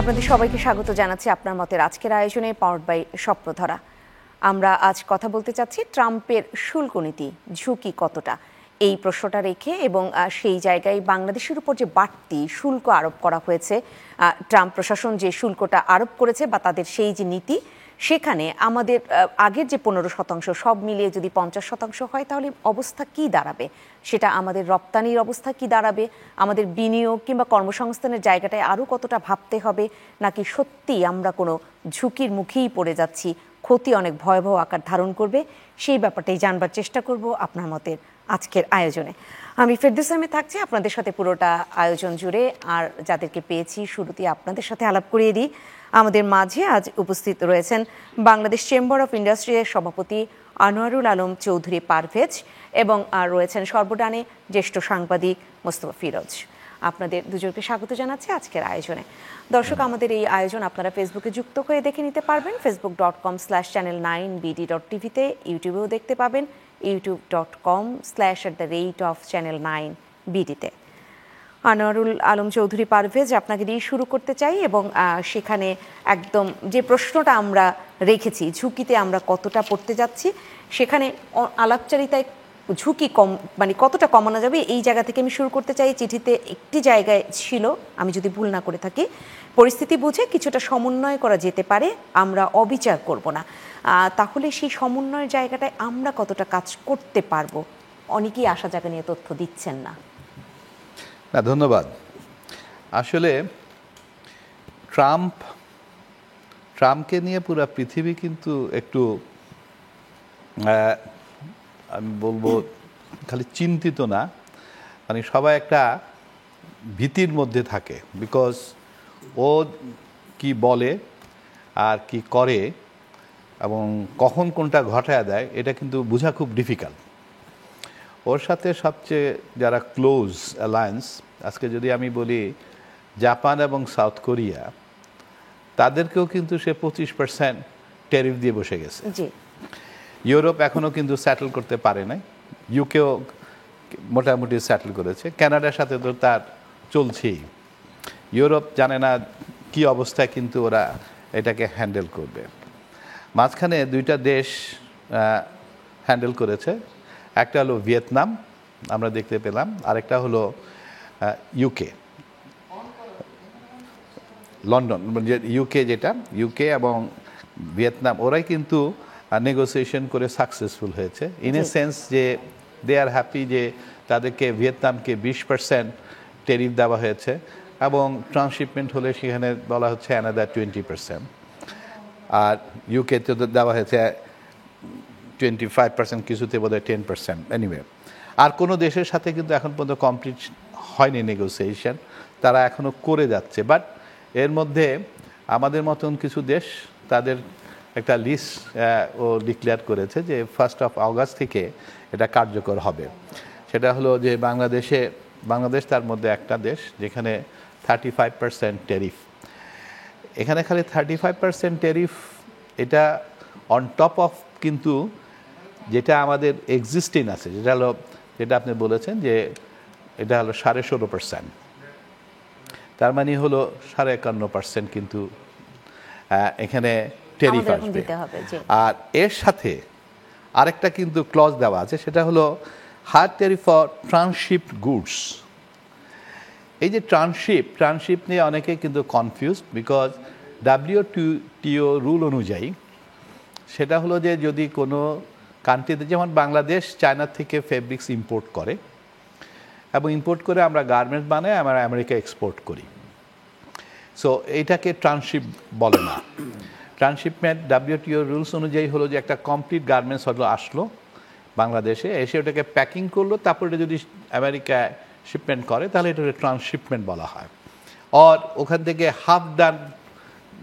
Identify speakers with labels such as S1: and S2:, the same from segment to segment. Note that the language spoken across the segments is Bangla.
S1: আপনাদের সবাইকে স্বাগত জানাচ্ছি আপনার মতের আজকের আয়োজনে পাওয়ার্ড বাই স্বপ্নধারা। আমরা আজ কথা বলতে চাচ্ছি ট্রাম্পের শুল্ক নীতি ঝুঁকি কতটা, এই প্রশ্নটা রেখে এবং সেই জায়গায় বাংলাদেশের উপর যে বাড়তি শুল্ক আরোপ করা হয়েছে, ট্রাম্প প্রশাসন যে শুল্কটা আরোপ করেছে বা তাদের সেই যে নীতি, সেখানে আমাদের আগের যে 15% সব মিলিয়ে যদি 50% হয় তাহলে অবস্থা কি দাঁড়াবে, সেটা আমাদের রপ্তানির অবস্থা কি দাঁড়াবে, আমাদের বিনিয়োগ কিংবা কর্মসংস্থানের জায়গাটায় আরও কতটা ভাবতে হবে, নাকি সত্যি আমরা কোনো ঝুঁকির মুখেই পড়ে যাচ্ছি, ক্ষতি অনেক ভয়াবহ আকার ধারণ করবে, সেই ব্যাপারটাই জানবার চেষ্টা করব আপনার মতের আজকের আয়োজনে। আমি ফেরদৌস আহমেদ থাকছি আপনাদের সাথে পুরোটা আয়োজন জুড়ে। আর যাদেরকে পেয়েছি শুরুতে আপনাদের সাথে আলাপ করিয়ে দিই। আমাদের মাঝে আজ উপস্থিত রয়েছেন বাংলাদেশ চেম্বার অফ ইন্ডাস্ট্রির সভাপতি আনোয়ারুল আলম চৌধুরী পারভেজ এবং রয়েছেন সর্বডানে জ্যেষ্ঠ সাংবাদিক মোস্তফা ফিরোজ। আপনাদের দুজনকে স্বাগত জানাচ্ছি আজকের আয়োজনে। দর্শক, আমাদের এই আয়োজন আপনারা ফেসবুকে যুক্ত হয়ে দেখে নিতে পারবেন, facebook.com/channel9bd.tv-তে, ইউটিউবেও দেখতে পাবেন youtube.com/channel9bd-তে। আনোয়ারুল আলম চৌধুরী পারভেজ, আপনাকে দিয়ে শুরু করতে চাই এবং সেখানে একদম যে প্রশ্নটা আমরা রেখেছি, ঝুঁকিতে আমরা কতটা পড়তে যাচ্ছি, সেখানে আলাপচারিতায় ঝুঁকি কম মানে কতটা কমানো যাবে, এই জায়গা থেকে আমি শুরু করতে চাই। চিঠিতে একটি জায়গায় ছিল, আমি যদি ভুল না করে থাকি, পরিস্থিতি বুঝে কিছুটা সমন্বয় করা যেতে পারে, আমরা অবিচার করব না। তাহলে সেই সমন্বয়ের জায়গাটায় আমরা কতটা কাজ করতে পারবো, অনেকেই আশা জায়গা নিয়ে তথ্য দিচ্ছেন না।
S2: ধন্যবাদ। আসলে ট্রাম্পকে নিয়ে পুরো পৃথিবী কিন্তু একটু আমি বলবো খালি চিন্তিত না, মানে সবাই একটা ভীতির মধ্যে থাকে। বিকজ ও কি বলে আর কি করে এবং কখন কোনটা ঘটায় দেয়, এটা কিন্তু বোঝা খুব ডিফিকাল্ট। ওর সাথে সবচেয়ে যারা ক্লোজ অ্যালায়েন্স, আজকে যদি আমি বলি জাপান এবং সাউথ কোরিয়া, তাদেরকেও কিন্তু সে 25% ট্যারিফ দিয়ে বসে গেছে। ইউরোপ এখনও কিন্তু সেটেল করতে পারে নাই, ইউকেও মোটামুটি সেটেল করেছে, কানাডার সাথে তো তার চলছেই। ইউরোপ জানে না কি অবস্থায় কিন্তু ওরা এটাকে হ্যান্ডেল করবে। মাঝখানে দুইটা দেশ হ্যান্ডেল করেছে, একটা হলো ভিয়েতনাম, আমরা দেখতে পেলাম, আরেকটা হলো ইউকে, লন্ডন, ইউকে, যেটা ইউকে এবং ভিয়েতনাম, ওরাই কিন্তু নেগোসিয়েশন করে সাকসেসফুল হয়েছে ইন এ সেন্স যে দে আর হ্যাপি যে তাদেরকে ভিয়েতনামকে 20% ট্যারিফ দেওয়া হয়েছে এবং ট্রান্সশিপমেন্ট হলে সেখানে বলা হচ্ছে অ্যানাদার 20%, আর ইউকেতে দেওয়া হয়েছে 25%, কিছুতে বোধহয় 10%। এনিওয়ে, আর কোনো দেশের সাথে কিন্তু এখন পর্যন্ত কমপ্লিট হয়নি নেগোসিয়েশন, তারা এখনও করে যাচ্ছে। বাট এর মধ্যে আমাদের মতন কিছু দেশ তাদের একটা লিস্ট ও ডিক্লেয়ার করেছে যে 1 অগাস্ট থেকে এটা কার্যকর হবে। সেটা হলো যে বাংলাদেশ তার মধ্যে একটা দেশ যেখানে 35% ট্যারিফ। এখানে খালি 35% ট্যারিফ, এটা অন টপ অফ কিন্তু যেটা আমাদের এক্সিস্টিং আছে, যেটা আপনি বলেছেন যে এটা হলো 16.5%, তার মানে হলো 51% কিন্তু এখানে ট্যারিফ আসবে। আর এর সাথে আরেকটা কিন্তু ক্লজ দেওয়া আছে, সেটা হলো হায়ার ট্যারিফ ফর ট্রান্সশিপড গুডস। এই যে ট্রান্সশিপ নিয়ে অনেকে কিন্তু কনফিউজ, বিকজ WTO রুল অনুযায়ী সেটা হলো যে যদি কোনো কান্ট্রিতে, যেমন বাংলাদেশ চায়না থেকে ফেব্রিক্স ইম্পোর্ট করে এবং ইম্পোর্ট করে আমরা গার্মেন্টস বানাই, আমরা আমেরিকা এক্সপোর্ট করি, সো এইটাকে ট্রান্সশিপ বলে না। ট্রান্সশিপমেন্ট WTO রুলস অনুযায়ী হলো যে একটা কমপ্লিট গার্মেন্টস হলো আসলো বাংলাদেশে, এসে ওটাকে প্যাকিং করলো, তারপর এটা যদি আমেরিকায় শিপমেন্ট করে তাহলে এটা ট্রান্সশিপমেন্ট বলা হয়। আর ওখান থেকে হাফ ডান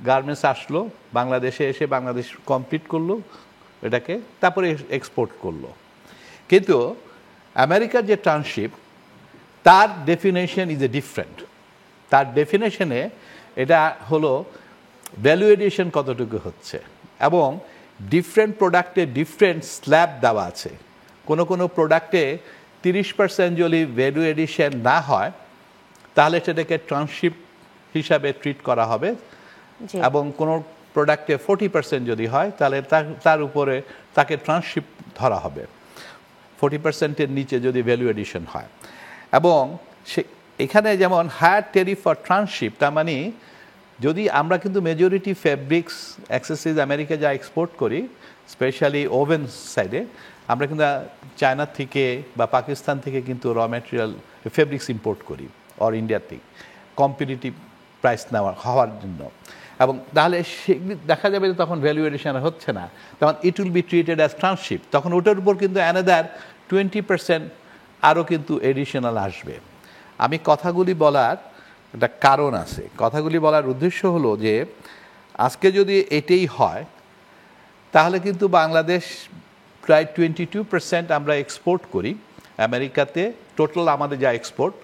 S2: গার্মেন্টস আসলো বাংলাদেশে, এসে বাংলাদেশ কমপ্লিট করলো এটাকে, তারপরে এক্সপোর্ট করলো। কিন্তু আমেরিকার যে ট্রান্সশিপ, তার ডেফিনেশন ইজ এ ডিফারেন্ট। তার ডেফিনেশনে এটা হলো ভ্যালু এডিশন কতটুকু হচ্ছে এবং ডিফারেন্ট প্রোডাক্টে ডিফারেন্ট স্ল্যাব দেওয়া আছে। কোনো প্রোডাক্টে 30% যদি ভ্যালু এডিশন না হয় তাহলে সেটাকে ট্রান্সশিপ হিসাবে ট্রিট করা হবে
S1: জি।
S2: এবং কোনো প্রোডাক্টে 40% যদি হয় তাহলে তার উপরে তাকে ট্রান্সশিপ ধরা হবে 40%-এর নিচে যদি ভ্যালু এডিশন হয়। এবং এখানে যেমন হায়ার ট্যারিফ ফর ট্রান্সশিপ, তার মানে যদি আমরা কিন্তু মেজরিটি ফেব্রিক্স অ্যাক্সেসরিজ আমেরিকা যা এক্সপোর্ট করি, স্পেশালি ওভেন সাইডে, আমরা কিন্তু চায়না থেকে বা পাকিস্তান থেকে কিন্তু র ম্যাটেরিয়াল ফেব্রিক্স ইম্পোর্ট করি অর ইন্ডিয়া থেকে কম্পিটিটিভ প্রাইস হওয়ার জন্য। এবং তাহলে সেগুলি দেখা যাবে যে তখন ভ্যালু এডিশন হচ্ছে না, তখন it will be treated as transship, তখন ওটার উপর কিন্তু অ্যানাদার 20% আরও কিন্তু এডিশনাল আসবে। আমি কথাগুলি বলার একটা কারণ আছে, কথাগুলি বলার উদ্দেশ্য হলো যে আজকে যদি এটাই হয় তাহলে কিন্তু বাংলাদেশ প্রায় 22% আমরা এক্সপোর্ট করি আমেরিকাতে, টোটাল আমাদের যা এক্সপোর্ট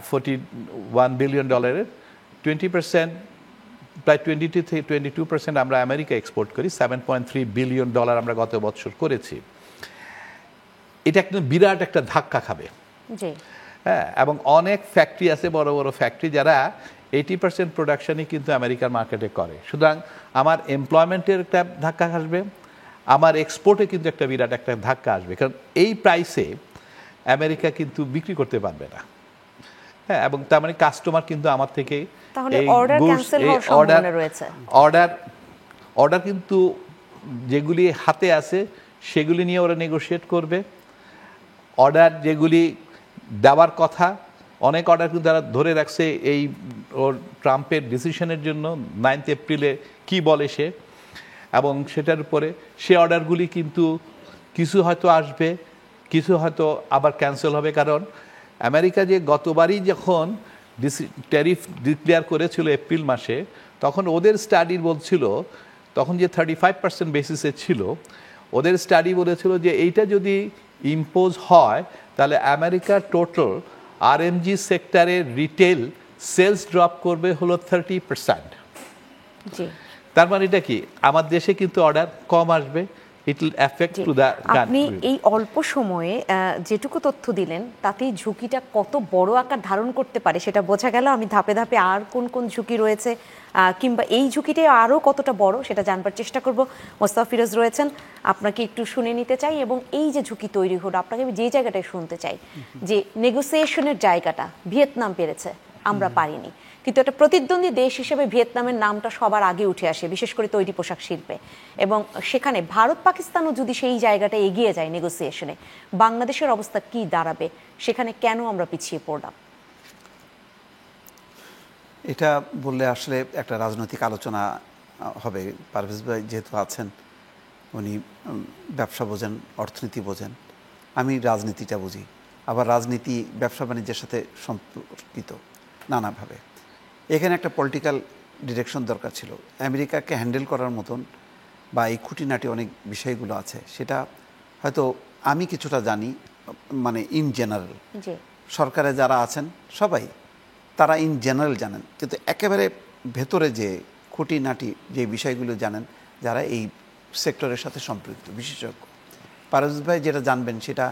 S2: $41 বিলিয়ন, 20% প্রায় 22% আমরা আমেরিকা এক্সপোর্ট করি, $7.3 বিলিয়ন আমরা গত বছর করেছি। এটা একটা বিরাট একটা ধাক্কা খাবে। হ্যাঁ, এবং অনেক ফ্যাক্টরি আছে, বড় বড় ফ্যাক্টরি, যারা 80% প্রোডাকশনই কিন্তু আমেরিকার মার্কেটে করে। সুতরাং আমার এমপ্লয়মেন্টের একটা ধাক্কা আসবে, আমার এক্সপোর্টে কিন্তু একটা বিরাট একটা ধাক্কা আসবে, কারণ এই প্রাইসে আমেরিকা কিন্তু বিক্রি করতে পারবে না। হ্যাঁ, এবং তার মানে কাস্টমার কিন্তু আমার থেকে অর্ডার কিন্তু যেগুলি হাতে আছে সেগুলি নিয়ে ওরা নেগোশিয়েট করবে। অর্ডার যেগুলি দেওয়ার কথা, অনেক অর্ডার কিন্তু তারা ধরে রাখছে এই ওর ট্রাম্পের ডিসিশনের জন্য, 9 এপ্রিলে কি বলে সে, এবং সেটার উপরে সে অর্ডারগুলি কিন্তু কিছু হয়তো আসবে, কিছু হয়তো আবার ক্যান্সেল হবে। কারণ আমেরিকা যে গতবারই যখন ট্যারিফ ডিক্লেয়ার করেছিল এপ্রিল মাসে, তখন ওদের স্টাডি বলছিল, তখন যে 35% বেসিসে ছিল, ওদের স্টাডি বলেছিল যে এইটা যদি ইম্পোজ হয় তাহলে আমেরিকার টোটাল আরএমজি সেক্টরের রিটেল সেলস ড্রপ করবে হলো 30%। তার মানে এটা কি, আমার দেশে কিন্তু অর্ডার কম আসবে, it will effect to the.
S1: আপনি এই অল্প সময়ে যেটুকু তথ্য দিলেন তাতেই ঝুঁকিটা কত বড় আকার ধারণ করতে পারে সেটা বোঝা গেল। আমি ধাপে ধাপে আর কোন কোন ঝুঁকি রয়েছে কিংবা এই ঝুঁকিটাই আরও কতটা বড় সেটা জানবার চেষ্টা করব। মোস্তফা ফিরোজ রয়েছেন, আপনাকে একটু শুনে নিতে চাই। এবং এই যে ঝুঁকি তৈরি হলো, আপনাকে আমি যে জায়গাটায় শুনতে চাই যে নেগোসিয়েশনের জায়গাটা ভিয়েতনাম পেরেছে, আমরা পারিনি, কিন্তু একটা প্রতিদ্বন্দ্বী দেশ হিসেবে ভিয়েতনামের নামটা সবার আগে উঠে আসে, বিশেষ করে তৈরি পোশাক শিল্পে। এবং সেখানে ভারত পাকিস্তানও যদি সেই জায়গাটা এগিয়ে যায় নেগোসিয়েশনে, বাংলাদেশের অবস্থা কি দাঁড়াবে? সেখানে কেন আমরা পিছিয়ে পড়লাম?
S3: এটা বললে আসলে একটা রাজনৈতিক আলোচনা হবে। পারভেজ ভাই যেহেতু আছেন, উনি ব্যবসা বোঝেন, অর্থনীতি বোঝেন, আমি রাজনীতিটা বুঝি। আবার রাজনীতি ব্যবসা বাণিজ্যের সাথে সম্পর্কিত নানাভাবে। এখানে একটা পলিটিক্যাল ডিরেকশন দরকার ছিল। আমেরিকাকে হ্যান্ডেল করার মতন বা এই খুঁটিনাটি অনেক বিষয়গুলো আছে, সেটা হয়তো আমি কিছুটা জানি, মানে ইন জেনারেল সরকারে যারা আছেন সবাই তারা ইন জেনারেল জানেন, কিন্তু একেবারে ভেতরে যে খুঁটিনাটি যে বিষয়গুলো জানেন যারা এই সেক্টরের সাথে সম্পৃক্ত বিশেষজ্ঞ। পারভেজ ভাই যেটা জানবেন সেটা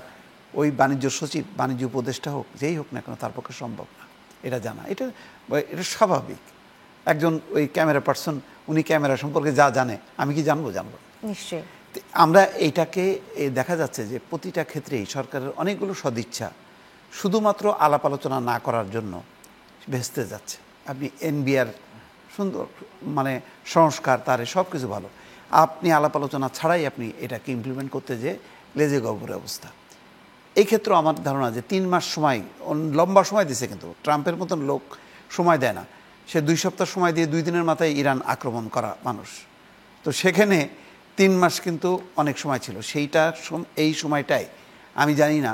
S3: ওই বাণিজ্য সচিব, বাণিজ্য উপদেষ্টা হোক, যেই হোক না কেন, তার পক্ষে সম্ভব না এটা জানা। এটা স্বাভাবিক। একজন ওই ক্যামেরা পার্সন, উনি ক্যামেরা সম্পর্কে যা জানে, আমি কি জানবো?
S1: নিশ্চয়ই।
S3: আমরা এইটাকে দেখা যাচ্ছে যে প্রতিটা ক্ষেত্রেই সরকারের অনেকগুলো সদিচ্ছা শুধুমাত্র আলাপ আলোচনা না করার জন্য ভেস্তে যাচ্ছে। আপনি এনবিআর সুন্দর মানে সংস্কার, তার সব কিছু ভালো, আপনি আলাপ আলোচনা ছাড়াই আপনি এটাকে ইমপ্লিমেন্ট করতে যে লেজে গবরের অবস্থা। এই ক্ষেত্রে আমার ধারণা যে 3 মাস সময়, লম্বা সময় দিছে, কিন্তু ট্রাম্পের মতন লোক সময় দেয় না। সে 2 সপ্তাহ সময় দিয়ে 2 দিনের মাথায় ইরান আক্রমণ করা মানুষ, তো সেখানে 3 মাস কিন্তু অনেক সময় ছিল। সেইটা এই সময়টাই আমি জানি না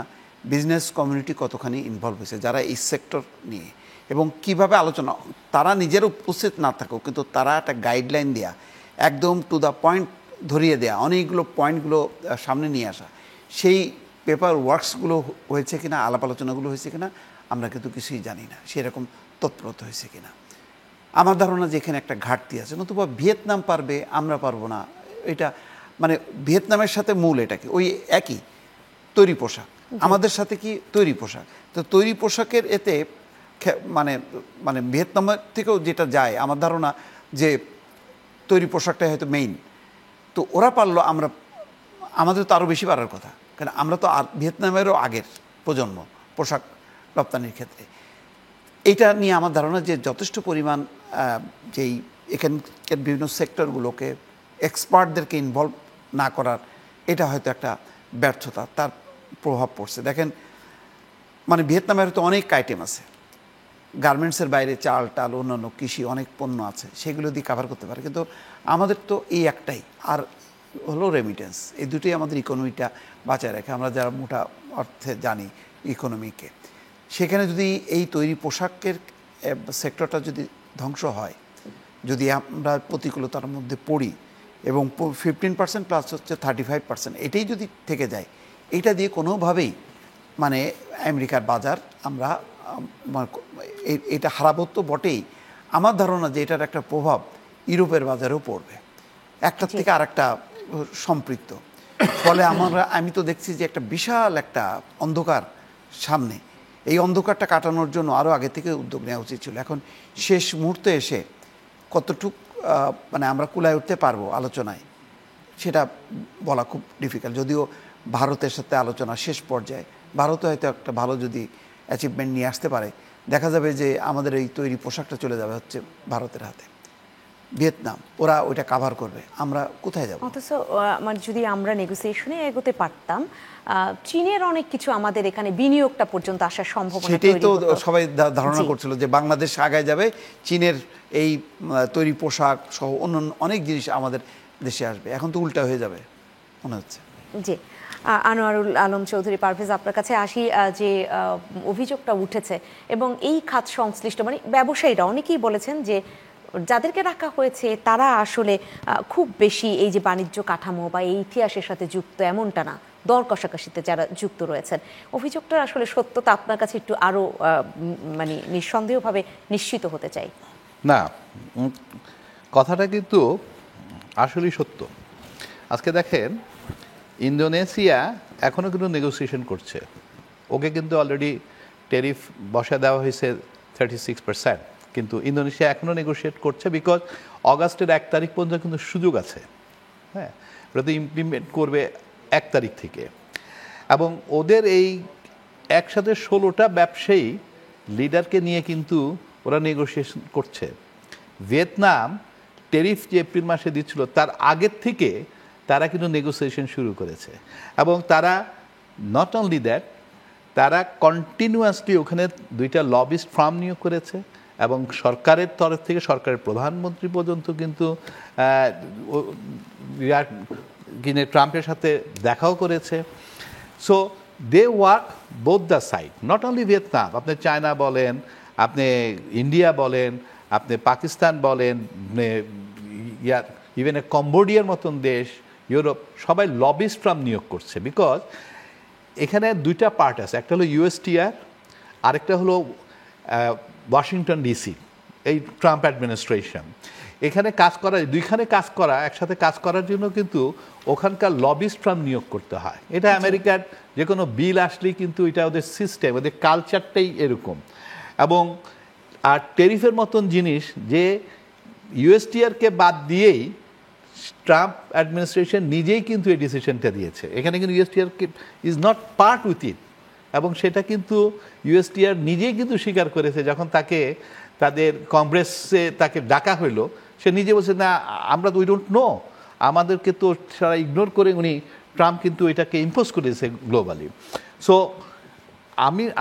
S3: বিজনেস কমিউনিটি কতখানি ইনভলভ হয়েছে যারা এই সেক্টর নিয়ে, এবং কিভাবে আলোচনা, তারা নিজের উপস্থিত না থাকুক কিন্তু তারা একটা গাইডলাইন দেয়া, একদম টু দ্য পয়েন্ট ধরিয়ে দেয়া, অনেকগুলো পয়েন্টগুলো সামনে নিয়ে আসা, সেই পেপার ওয়ার্কসগুলো হয়েছে কিনা, আলাপ আলোচনাগুলো হয়েছে কিনা আমরা কিন্তু কিছুই জানি না, সেরকম তৎপরতা হয়েছে কিনা। আমার ধারণা যে এখানে একটা ঘাটতি আছে। নতুবা ভিয়েতনাম পারবে, আমরা পারবো না, এটা মানে ভিয়েতনামের সাথে মূল এটা কি ওই একই তৈরি পোশাক, আমাদের সাথে কি তৈরি পোশাক, তো তৈরি পোশাকের এতে মানে মানে ভিয়েতনামের থেকেও যেটা যায় আমার ধারণা যে তৈরি পোশাকটাই হয়তো মেইন। তো ওরা পারলো, আমাদের তো আরও বেশি পারার কথা, কারণ আমরা তো ভিয়েতনামেরও আগের প্রজন্ম পোশাক রপ্তানির ক্ষেত্রে। এইটা নিয়ে আমার ধারণা যে যথেষ্ট পরিমাণ যেই এখানকার বিভিন্ন সেক্টরগুলোকে এক্সপার্টদেরকে ইনভলভ না করার, এটা হয়তো একটা ব্যর্থতা, তার প্রভাব পড়ছে। দেখেন মানে ভিয়েতনামের তো অনেক আইটেম আছে, গার্মেন্টসের বাইরে চাল টাল অন্যান্য কৃষি অনেক পণ্য আছে, সেগুলো দিয়ে কাভার করতে পারে। কিন্তু আমাদের তো এই একটাই, আর হলো রেমিটেন্স। এই দুটোই আমাদের ইকোনমিটা বাঁচায় রাখে। আমরা যারা মোটা অর্থে জানি ইকোনমিকে, সেখানে যদি এই তৈরি পোশাকের সেক্টরটা যদি ধ্বংস হয়, যদি আমরা প্রতিকূলতার মধ্যে পড়ি এবং 15% প্লাস হচ্ছে 35%, এটাই যদি থেকে যায়, এটা দিয়ে কোনোভাবেই মানে আমেরিকার বাজার আমরা এটা হারাবো তো বটেই। আমার ধারণা যে এটার একটা প্রভাব ইউরোপের বাজারেও পড়বে, একটার থেকে আরেকটা সম্পৃক্ত। ফলে আমি তো দেখছি যে একটা বিশাল একটা অন্ধকার সামনে। এই অন্ধকারটা কাটানোর জন্য আরও আগে থেকে উদ্যোগ নেওয়া উচিত ছিল। এখন শেষ মুহূর্তে এসে কতটুক মানে আমরা কুলায় উঠতে পারবো আলোচনায়, সেটা বলা খুব ডিফিকাল্ট। যদিও ভারতের সাথে আলোচনা শেষ পর্যায়ে, ভারতে হয়তো একটা ভালো যদি অ্যাচিভমেন্ট নিয়ে আসতে পারে, দেখা যাবে যে আমাদের এই তৈরি পোশাকটা চলে যাবে হচ্ছে ভারতের হাতে। ভিয়েতনাম ওরা ওইটা কাভার করবে, আমরা কোথায় যাব?
S1: অথচ মানে যদি আমরা নেগোসিয়েশনে এগোতে পারতাম, চীনের অনেক কিছু আমাদের এখানে বিনিয়োগটা পর্যন্ত আসার সম্ভাবনা,
S3: সেটাই তো সবাই ধারণা করছিল যে বাংলাদেশ আগায় যাবে, চীনের এই তৈরি পোশাক সহ অন্যান্য অনেক জিনিস আমাদের দেশে আসবে। এখন তো উল্টা হয়ে যাবে মনে হচ্ছে।
S1: জি, আনোয়ারুল আলম চৌধুরী, পারভেজ আপনার কাছে আসি। যে অভিযোগটা উঠেছে এবং এই খাত সংশ্লিষ্ট মানে ব্যবসায়ীরা অনেকেই বলেছেন যে যাদেরকে রাখা হয়েছে তারা আসলে খুব বেশি এই যে বাণিজ্য কাঠামো বা এই ইতিহাসের সাথে যুক্ত এমনটা না, দর কষাকষিতে যারা যুক্ত রয়েছেন। অভিযোগটার আসলে সত্যতা আপনার কাছে একটু আরও মানে নিঃসন্দেহভাবে নিশ্চিত হতে চাই।
S2: না, কথাটা কিন্তু আসলেই সত্য। আজকে দেখেন, ইন্দোনেশিয়া এখনও কিন্তু নেগোসিয়েশন করছে। ওকে কিন্তু অলরেডি ট্যারিফ বসা দেওয়া হয়েছে 36%, কিন্তু ইন্দোনেশিয়া এখনও নেগোশিয়েট করছে, বিকজ অগাস্টের 1 তারিখ পর্যন্ত কিন্তু সুযোগ আছে। হ্যাঁ, ওটা তো ইমপ্লিমেন্ট করবে 1 তারিখ থেকে। এবং ওদের এই একসাথে 16টা ব্যবসায়ী লিডারকে নিয়ে কিন্তু ওরা নেগোসিয়েশন করছে। ভিয়েতনাম ট্যারিফ যে এপ্রিল মাসে দিচ্ছিল তার আগের থেকে তারা কিন্তু নেগোসিয়েশন শুরু করেছে। এবং তারা নট অনলি দ্যাট, তারা কন্টিনিউয়াসলি ওখানে 2টা লবিস্ট ফার্ম নিয়োগ করেছে এবং সরকারের তরফ থেকে সরকারের প্রধানমন্ত্রী পর্যন্ত কিন্তু ট্রাম্পের সাথে দেখাও করেছে। So they work both the side, not only Vietnam, আপনি চায়না বলেন, আপনি ইন্ডিয়া বলেন, আপনি পাকিস্তান বলেন, ইভেন কম্বোডিয়ার মতন দেশ, ইউরোপ, সবাই লবিস্ট ফার্ম নিয়োগ করছে। বিকজ এখানে 2টা পার্ট আছে, একটা হলো ইউএসটিআর, আরেকটা হলো ওয়াশিংটন ডিসি, এই ট্রাম্প অ্যাডমিনিস্ট্রেশন। এখানে কাজ করা, দুইখানে কাজ করা, একসাথে কাজ করার জন্য কিন্তু ওখানকার লবিস্ট ফার্ম নিয়োগ করতে হয়। এটা আমেরিকার যে কোনো বিল আসলেই কিন্তু এটা ওদের সিস্টেম, ওদের কালচারটাই এরকম। এবং আর ট্যারিফের মতন জিনিস যে ইউএসটিআরকে বাদ দিয়েই ট্রাম্প অ্যাডমিনিস্ট্রেশন নিজেই কিন্তু এই ডিসিশনটা দিয়েছে। এখানে কিন্তু USTR is not part with it, এবং সেটা কিন্তু ইউএসটিআর নিজেই কিন্তু স্বীকার করেছে। যখন তাকে তাদের কংগ্রেসে তাকে ডাকা হইলো, সে নিজে বলছে না, আমরা তো উই ডোন্ট নো, আমাদেরকে তো সারা ইগনোর করে উনি ট্রাম্প কিন্তু এটাকে ইম্পোজ করেছে গ্লোবালি। সো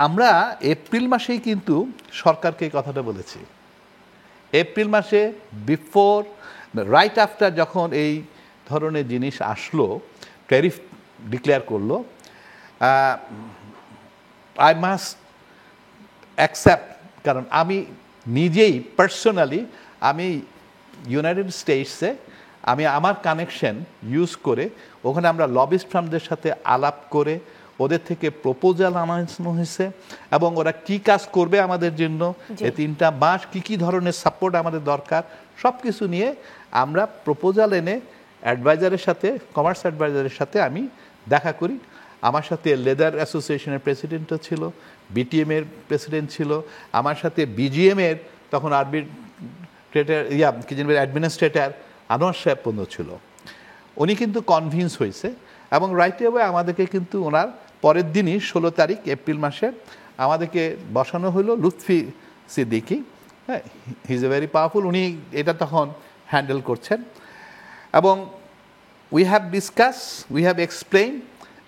S2: আমরা এপ্রিল মাসেই কিন্তু সরকারকে এই কথাটা বলেছি। এপ্রিল মাসে বিফোর, রাইট আফটার যখন এই ধরনের জিনিস আসলো, ট্যারিফ ডিক্লেয়ার করলো, আই মাস্ট অ্যাকসেপ্ট, কারণ আমি নিজেই পার্সোনালি আমি ইউনাইটেড স্টেটসে আমি আমার কানেকশন ইউজ করে ওখানে আমরা লবিস্ট ফার্মদের সাথে আলাপ করে ওদের থেকে প্রপোজাল আনানো হয়েছে, এবং ওরা কি কাজ করবে আমাদের জন্য, এই 3টা মাস কী কী ধরনের সাপোর্ট আমাদের দরকার, সব কিছু নিয়ে আমরা প্রপোজাল এনে অ্যাডভাইজারের সাথে, কমার্স অ্যাডভাইজারের সাথে আমি দেখা করি। আমার সাথে লেদার অ্যাসোসিয়েশনের প্রেসিডেন্টও ছিল, বিটিএম এর প্রেসিডেন্ট ছিল, আমার সাথে বিজিএম এর তখন আরবিট্রেটার কি যেন অ্যাডমিনিস্ট্রেটর আনোয়ার সাহেব পর্যন্ত ছিল। উনি কিন্তু কনভিন্স হয়েছে এবং রাইট অ্যাওয়ে আমাদেরকে কিন্তু ওনার পরের দিনই 16 তারিখ এপ্রিল মাসে আমাদেরকে বসানো হলো লুৎফি সিদ্দিকী। হ্যাঁ, he is a very powerful, উনি এটা তখন হ্যান্ডেল করছেন এবং we have discuss, we have explain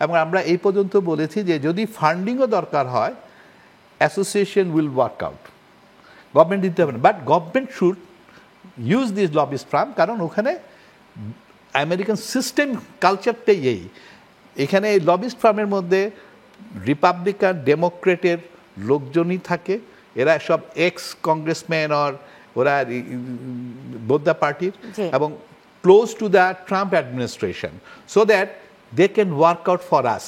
S2: এবং আমরা এই পর্যন্ত বলেছি যে যদি ফান্ডিংও দরকার হয় association will work out, government দিতে হবে না, but government should use this lobbyist farm, কারণ ওখানে আমেরিকান সিস্টেম কালচারটাই এখানে এই লবিস্ট ফার্মের মধ্যে রিপাবলিকান ডেমোক্রেটের লোকজনই থাকে, এরা সব এক্স কংগ্রেসম্যান আর ওরা বোদ্দা পার্টির এবং close to the Trump administration, so that they can work out for us.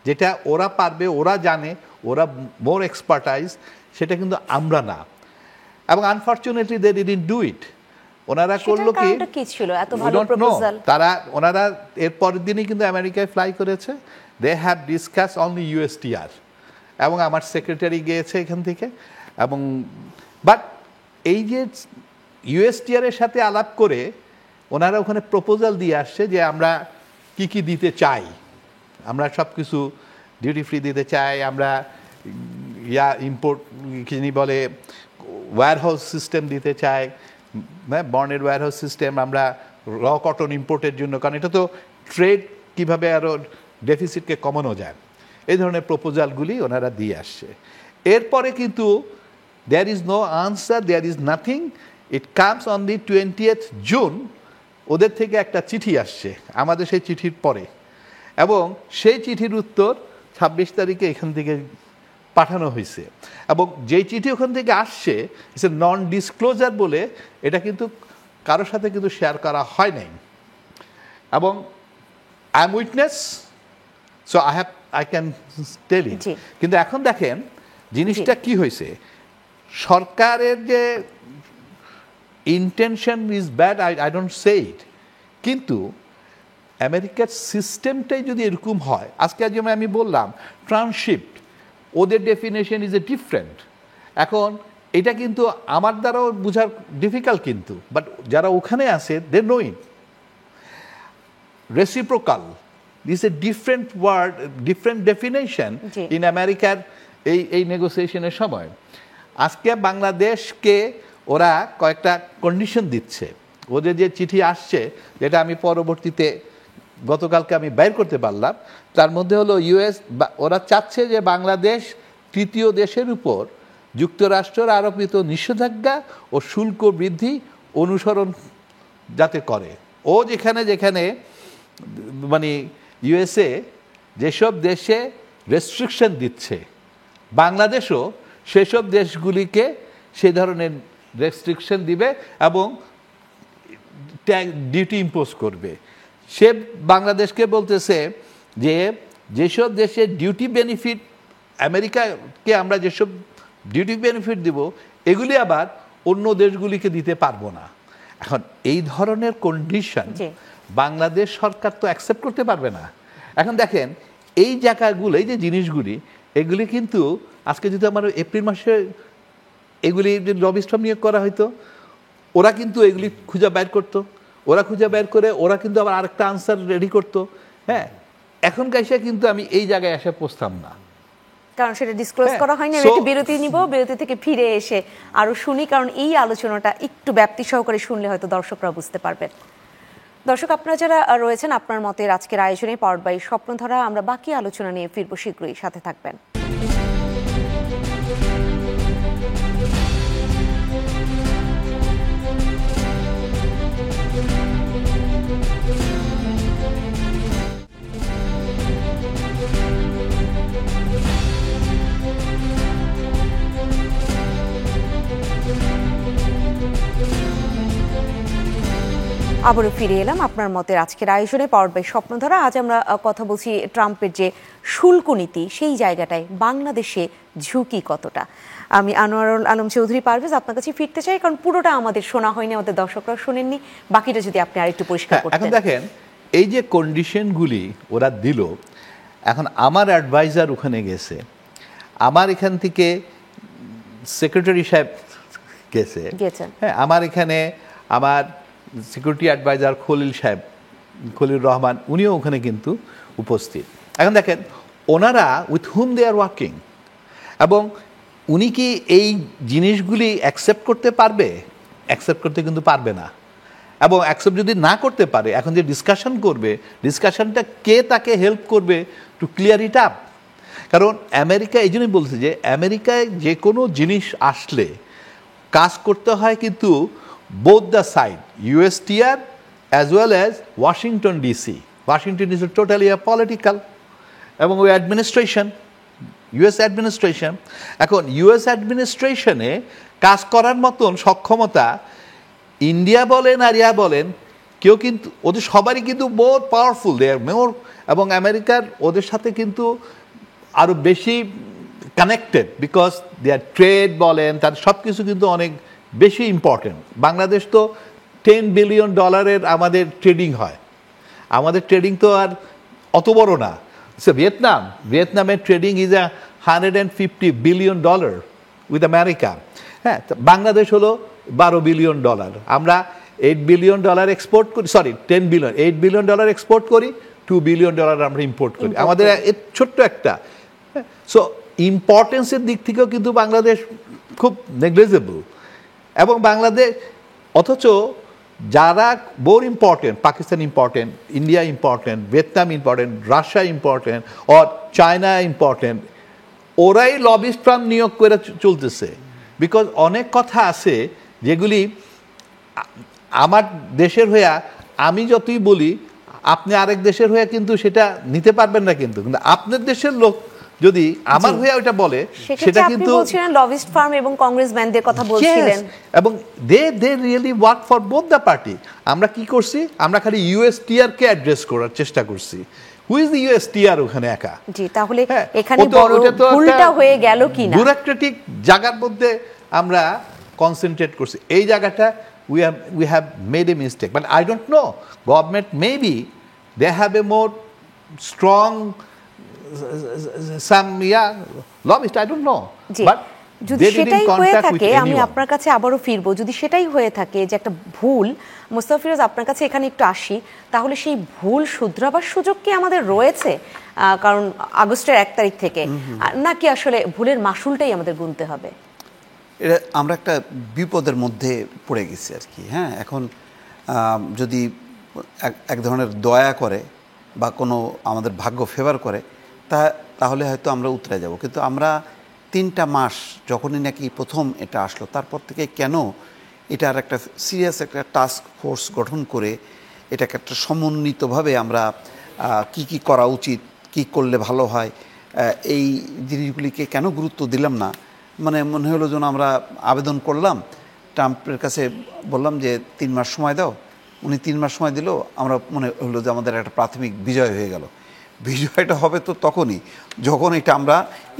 S2: যেটা ওরা পারবে, ওরা জানে, ওরা মোর এক্সপার্টাইজ, সেটা কিন্তু আমরা না। এবং unfortunately they didn't do it. ওনারা করলো কি
S1: ছিল এত ভালো প্রপোজাল,
S2: ওনারা এর পরের দিনই কিন্তু আমেরিকায় ফ্লাই করেছে। They have discuss only USTR এবং আমার সেক্রেটারি গিয়েছে এখান থেকে এবং বাট এই যে ইউএসটিআর এর সাথে আলাপ করে ওনারা ওখানে প্রপোজাল দিয়ে আসছে যে আমরা কি কি দিতে চাই, আমরা সব কিছু ডিউটি ফ্রি দিতে চাই, আমরা ইম্পোর্ট কি বলে ওয়্যার হাউস সিস্টেম দিতে চাই, বন্ডেড ওয়্যার হাউস সিস্টেম, আমরা র কটন ইম্পোর্টের জন্য, কারণ এটা তো ট্রেড কীভাবে আরও ডেফিসিটকে কমানো যায়, এই ধরনের প্রপোজালগুলি ওনারা দিয়ে আসছে। এরপরে কিন্তু there is no answer, there is nothing. It comes on the 20th June, ওদের থেকে একটা চিঠি আসছে আমাদের সেই চিঠির পরে, এবং সেই চিঠির উত্তর 26 তারিখে এখান থেকে পাঠানো হয়েছে এবং যেই চিঠি ওখান থেকে আসছে ইটস এ নন ডিসক্লোজার বলে, এটা কিন্তু কারোর সাথে কিন্তু শেয়ার করা হয় নাই এবং I am witness, so I can tell it. কিন্তু এখন দেখেন জিনিসটা কি হয়েছে, সরকারের যে intention is bad, I don't say it, কিন্তু আমেরিকার সিস্টেমটাই যদি এরকম হয়, আজকে যেমন আমি বললাম ট্রান্সশিফট, ওদের ডেফিনেশন ইজ এ ডিফারেন্ট। এখন এটা কিন্তু আমার দ্বারাও বোঝার ডিফিকাল্ট, কিন্তু বাট যারা ওখানে আছে they know it. Reciprocal this a different word, different definition in আমেরিকার এই নেগোসিয়েশনের সময়। আজকে বাংলাদেশকে ওরা কয়েকটা কন্ডিশন দিচ্ছে, ওদের যে চিঠি আসছে, যেটা আমি পরবর্তীতে গতকালকে আমি বাইর করতে পারলাম, তার মধ্যে হলো ওরা চাচ্ছে যে বাংলাদেশ তৃতীয় দেশের উপর যুক্তরাষ্ট্রের আরোপিত নিষেধাজ্ঞা ও শুল্ক বৃদ্ধি অনুসরণ যাতে করে। ও যেখানে যেখানে মানে ইউএসএ যেসব দেশে রেস্ট্রিকশন দিচ্ছে, বাংলাদেশও সেসব দেশগুলিকে সে ধরনের রেস্ট্রিকশন দিবে এবং ডিউটি ইম্পোজ করবে। সে বাংলাদেশকে বলতেছে যে যেসব দেশে ডিউটি বেনিফিট, আমেরিকাকে আমরা যেসব ডিউটি বেনিফিট দিব, এগুলি আবার অন্য দেশগুলিকে দিতে পারবো না। এখন এই ধরনের কন্ডিশন বাংলাদেশ সরকার তো অ্যাকসেপ্ট করতে পারবে না। এখন দেখেন এই জায়গাগুলো, এই যে জিনিসগুলি, এগুলি কিন্তু আজকে যদি আমার এপ্রিল মাসে এগুলি লবিস্ট ফার্ম নিয়োগ করা হয়তো, ওরা কিন্তু এগুলি খুঁজে বের করতো, ওরা খুঁজে বের করে ওরা কিন্তু আবার আরেকটা আনসার রেডি করতো। হ্যাঁ, এখনকার এসে কিন্তু আমি এই জায়গায় এসে পৌঁছতাম না,
S1: কারণ সেটা ডিসক্লোজ করা হয়নি। আমি একটু বিরতি নিব, বিরতি থেকে ফিরে এসে আরো শুনি, কারণ এই আলোচনাটা একটু ব্যাপ্তি সহকারে শুনলে হয়তো দর্শকরা বুঝতে পারবেন। দর্শক, আপনারা যারা রয়েছেন আপনার মতের আজকের আয়োজনে পাওয়ারড বাই স্বপ্নধারা, আমরা বাকি আলোচনা নিয়ে ফিরবো শীঘ্রই, সাথে থাকবেন। আবারও ফিরে এলাম আপনার মতের আজকের আয়োজনে পাওয়ারড বাই স্বপ্নধারা। আজ আমরা কথা বলছি ট্রাম্পের যে শুল্ক নীতি, সেই জায়গাটায় বাংলাদেশে ঝুঁকি কতটা। আমি আনোয়ারুল আলম চৌধুরী পারভেজ আপনার কাছে ফিরতে চাই, কারণ পুরোটা আমাদের শোনা হয়নি, আমাদের দর্শকরা শোনেননি, বাকিটা যদি আপনি আরেকটু পরিষ্কার করতেন।
S2: এখন দেখেন এই যে কন্ডিশনগুলি ওরা দিল, এখন আমার অ্যাডভাইজার ওখানে গেছে, আমার এখান থেকে সেক্রেটারি সাহেব
S1: গেছেন।
S2: হ্যাঁ, আমার এখানে আমার সিকিউরিটি অ্যাডভাইজার খলিল রহমান, উনিও ওখানে কিন্তু উপস্থিত। এখন দেখেন, ওনারা with hmm they are working, এবং উনি কি এই জিনিসগুলি অ্যাকসেপ্ট করতে পারবে? অ্যাকসেপ্ট করতে কিন্তু পারবে না। এবং অ্যাকসেপ্ট যদি না করতে পারে, এখন যে ডিসকাশন করবে, ডিসকাশনটা কে তাকে হেল্প করবে টু ক্লিয়ার ইট আপ? কারণ আমেরিকা, এই জন্যই বলছে যে আমেরিকায় যে কোনো জিনিস আসলে কাজ করতে হয় কিন্তু both the side, USTR as well as Washington DC. Washington DC totally political, এবং ওই অ্যাডমিনিস্ট্রেশন, ইউএস অ্যাডমিনিস্ট্রেশন। এখন ইউএস অ্যাডমিনিস্ট্রেশনে কাজ করার মতন সক্ষমতা ইন্ডিয়া বলেন আর ইয়া বলেন, কেউ কিন্তু, ওদের সবারই কিন্তু মোর পাওয়ারফুল, দে আর মোর, এবং আমেরিকার ওদের সাথে কিন্তু আরও বেশি কানেক্টেড, বিকজ দেয়ার ট্রেড বলেন, তার সব কিছু কিন্তু অনেক বেশি ইম্পর্টেন্ট। বাংলাদেশ তো $10 বিলিয়ন আমাদের ট্রেডিং হয়, আমাদের ট্রেডিং তো আর অত বড় না। ভিয়েতনামের trading is $150 billion with America. হ্যাঁ, বাংলাদেশ হলো $12 বিলিয়ন। আমরা $8 বিলিয়ন এক্সপোর্ট করি, সরি $10 বিলিয়ন, $8 বিলিয়ন এক্সপোর্ট করি, $2 বিলিয়ন আমরা ইম্পোর্ট করি। আমাদের ছোট্ট একটা, সো ইম্পর্টেন্সের দিক থেকেও কিন্তু বাংলাদেশ খুব নেগলিজেবল। এবং বাংলাদেশ, অথচ যারা more important, Pakistan important, India important, Vietnam important, Russia important, or China important, ওরাই লবিস্ট ফার্ম নিয়োগ করে চলতেছে। বিকজ অনেক কথা আছে যেগুলি আমার দেশের হয়ে আমি যতই বলি, আপনি আরেক দেশের হয়ে কিন্তু সেটা নিতে পারবেন না। কিন্তু আপনার দেশের লোক যদি আমার হয়ে ওটা বলে, সেটা কিন্তু
S1: লবিস্ট ফার্ম এবং কংগ্রেসম্যানদের কথা বলছিলেন,
S2: এবং they really work for both the party. আমরা কি করছি? আমরা খালি ইউএসটিআর কে অ্যাড্রেস করার চেষ্টা করছি। হু ইজ দ্য ইউএসটিআর ওখানে একা?
S1: জি, তাহলে এখানে বড় ভুলটা হয়ে গেল কিনা,
S2: ব্যুরোক্রেটিক জায়গার মধ্যে আমরা কনসেন্ট্রেট করছি। এই জায়গাটা we have made a mistake, but I don't know, government maybe they have a more strong some lobbyist, I don't know, but
S1: যদি সেটাই হয়ে থাকে, আমি আপনার কাছে আবারও ফিরবো, যদি সেটাই হয়ে থাকে যে একটা ভুল, মোস্তফা ফিরোজ আপনার কাছে এখানে একটু আসি, তাহলে সেই ভুল শুধরাবার সুযোগ কি আমাদের রয়েছে? কারণ আগস্টের 1 তারিখ থেকে, নাকি আসলে ভুলের মাসুলটাই আমাদের গুনতে হবে?
S3: এটা আমরা একটা বিপদের মধ্যে পড়ে গেছি আর কি। হ্যাঁ, এখন যদি এক ধরনের দয়া করে বা কোনো আমাদের ভাগ্য ফেভার করে, তাহলে হয়তো আমরা উতরে যাব। কিন্তু আমরা 3টা মাস যখনই নাকি প্রথম এটা আসলো, তারপর থেকে কেন এটার একটা সিরিয়াস একটা টাস্ক ফোর্স গঠন করে এটাকে একটা সমন্বিতভাবে আমরা কি করা উচিত, কি করলে ভালো হয়, এই জিনিসগুলিকে কেন গুরুত্ব দিলাম না? মানে মনে হলো যেন আমরা আবেদন করলাম, ট্রাম্পের কাছে বললাম যে 3 মাস সময় দাও, উনি 3 মাস সময় দিল, আমরা মনে হলো যে আমাদের একটা প্রাথমিক বিজয় হয়ে গেল। বিজয়টা হবে তো তখনই যখন এটা আমরা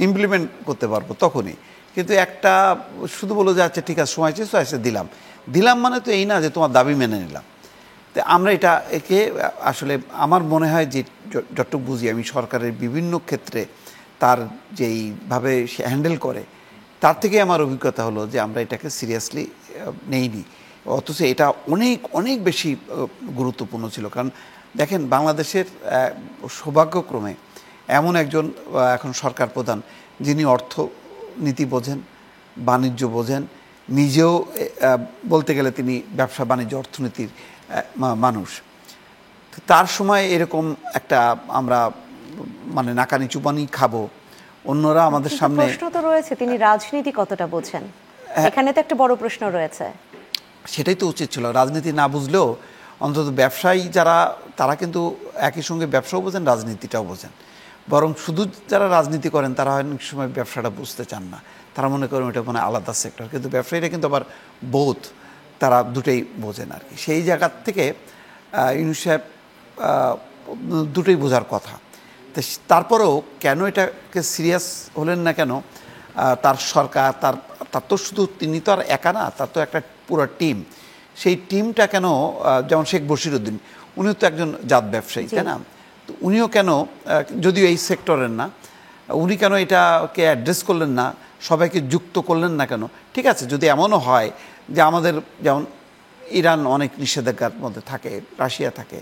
S3: ইমপ্লিমেন্ট করতে পারবো, তখনই। কিন্তু একটা শুধু বলো যে আচ্ছা ঠিক আছে, সময় চেয়েছো, এসে দিলাম মানে তো এই না যে তোমার দাবি মেনে নিলাম। তো আমরা একে আসলে আমার মনে হয় যে যতটুকু বুঝি আমি, সরকারের বিভিন্ন ক্ষেত্রে তার যেইভাবে সে হ্যান্ডেল করে, তার থেকে আমার অভিজ্ঞতা হলো যে আমরা এটাকে সিরিয়াসলি নেইনি, অথচ এটা অনেক অনেক বেশি গুরুত্বপূর্ণ ছিল। কারণ দেখেন, বাংলাদেশের সৌভাগ্যক্রমে এমন একজন এখন সরকার প্রধান যিনি অর্থনীতি বোঝেন, বাণিজ্য বোঝেন, নিজেও বলতে গেলে তিনি ব্যবসা বাণিজ্য অর্থনীতির মানুষ। তার সময় এরকম একটা আমরা মানে নাকানি চুপানি খাবো, অন্যরা আমাদের সামনে।
S1: প্রশ্ন তো রয়েছে, তিনি রাজনীতি কতটা বোঝেন, এখানে তো একটা বড় প্রশ্ন রয়েছে।
S3: সেটাই তো উচিত ছিল, রাজনীতি না বুঝলেও অন্তত ব্যবসায়ী যারা, তারা কিন্তু একই সঙ্গে ব্যবসাও বোঝেন, রাজনীতিটাও বোঝেন। বরং শুধু যারা রাজনীতি করেন তারা অনেক সময় ব্যবসাটা বুঝতে চান না, তারা মনে করেন এটা মানে আলাদা সেক্টর। কিন্তু ব্যবসায়ীরা কিন্তু আবার বোধ, তারা দুটোই বোঝেন আর কি। সেই জায়গার থেকে ইউনূস সাহেব দুটোই বোঝার কথা। তো তারপরেও কেন এটাকে সিরিয়াস হলেন না কেন? তার সরকার, তার তো শুধু তিনি তো আর একা না, তার তো একটা পুরো টিম। সেই টিমটা কেন, যেমন শেখ বশিরউদ্দিন, উনিও তো একজন জাত ব্যবসায়ী, তাই না? তো উনিও কেন, যদিও এই সেক্টরের না, উনি কেন এটাকে অ্যাড্রেস করলেন না, সবাইকে যুক্ত করলেন না কেন? ঠিক আছে, যদি এমনও হয় যে আমাদের যেমন ইরান অনেক নিষেধাজ্ঞার মধ্যে থাকে, রাশিয়া থাকে,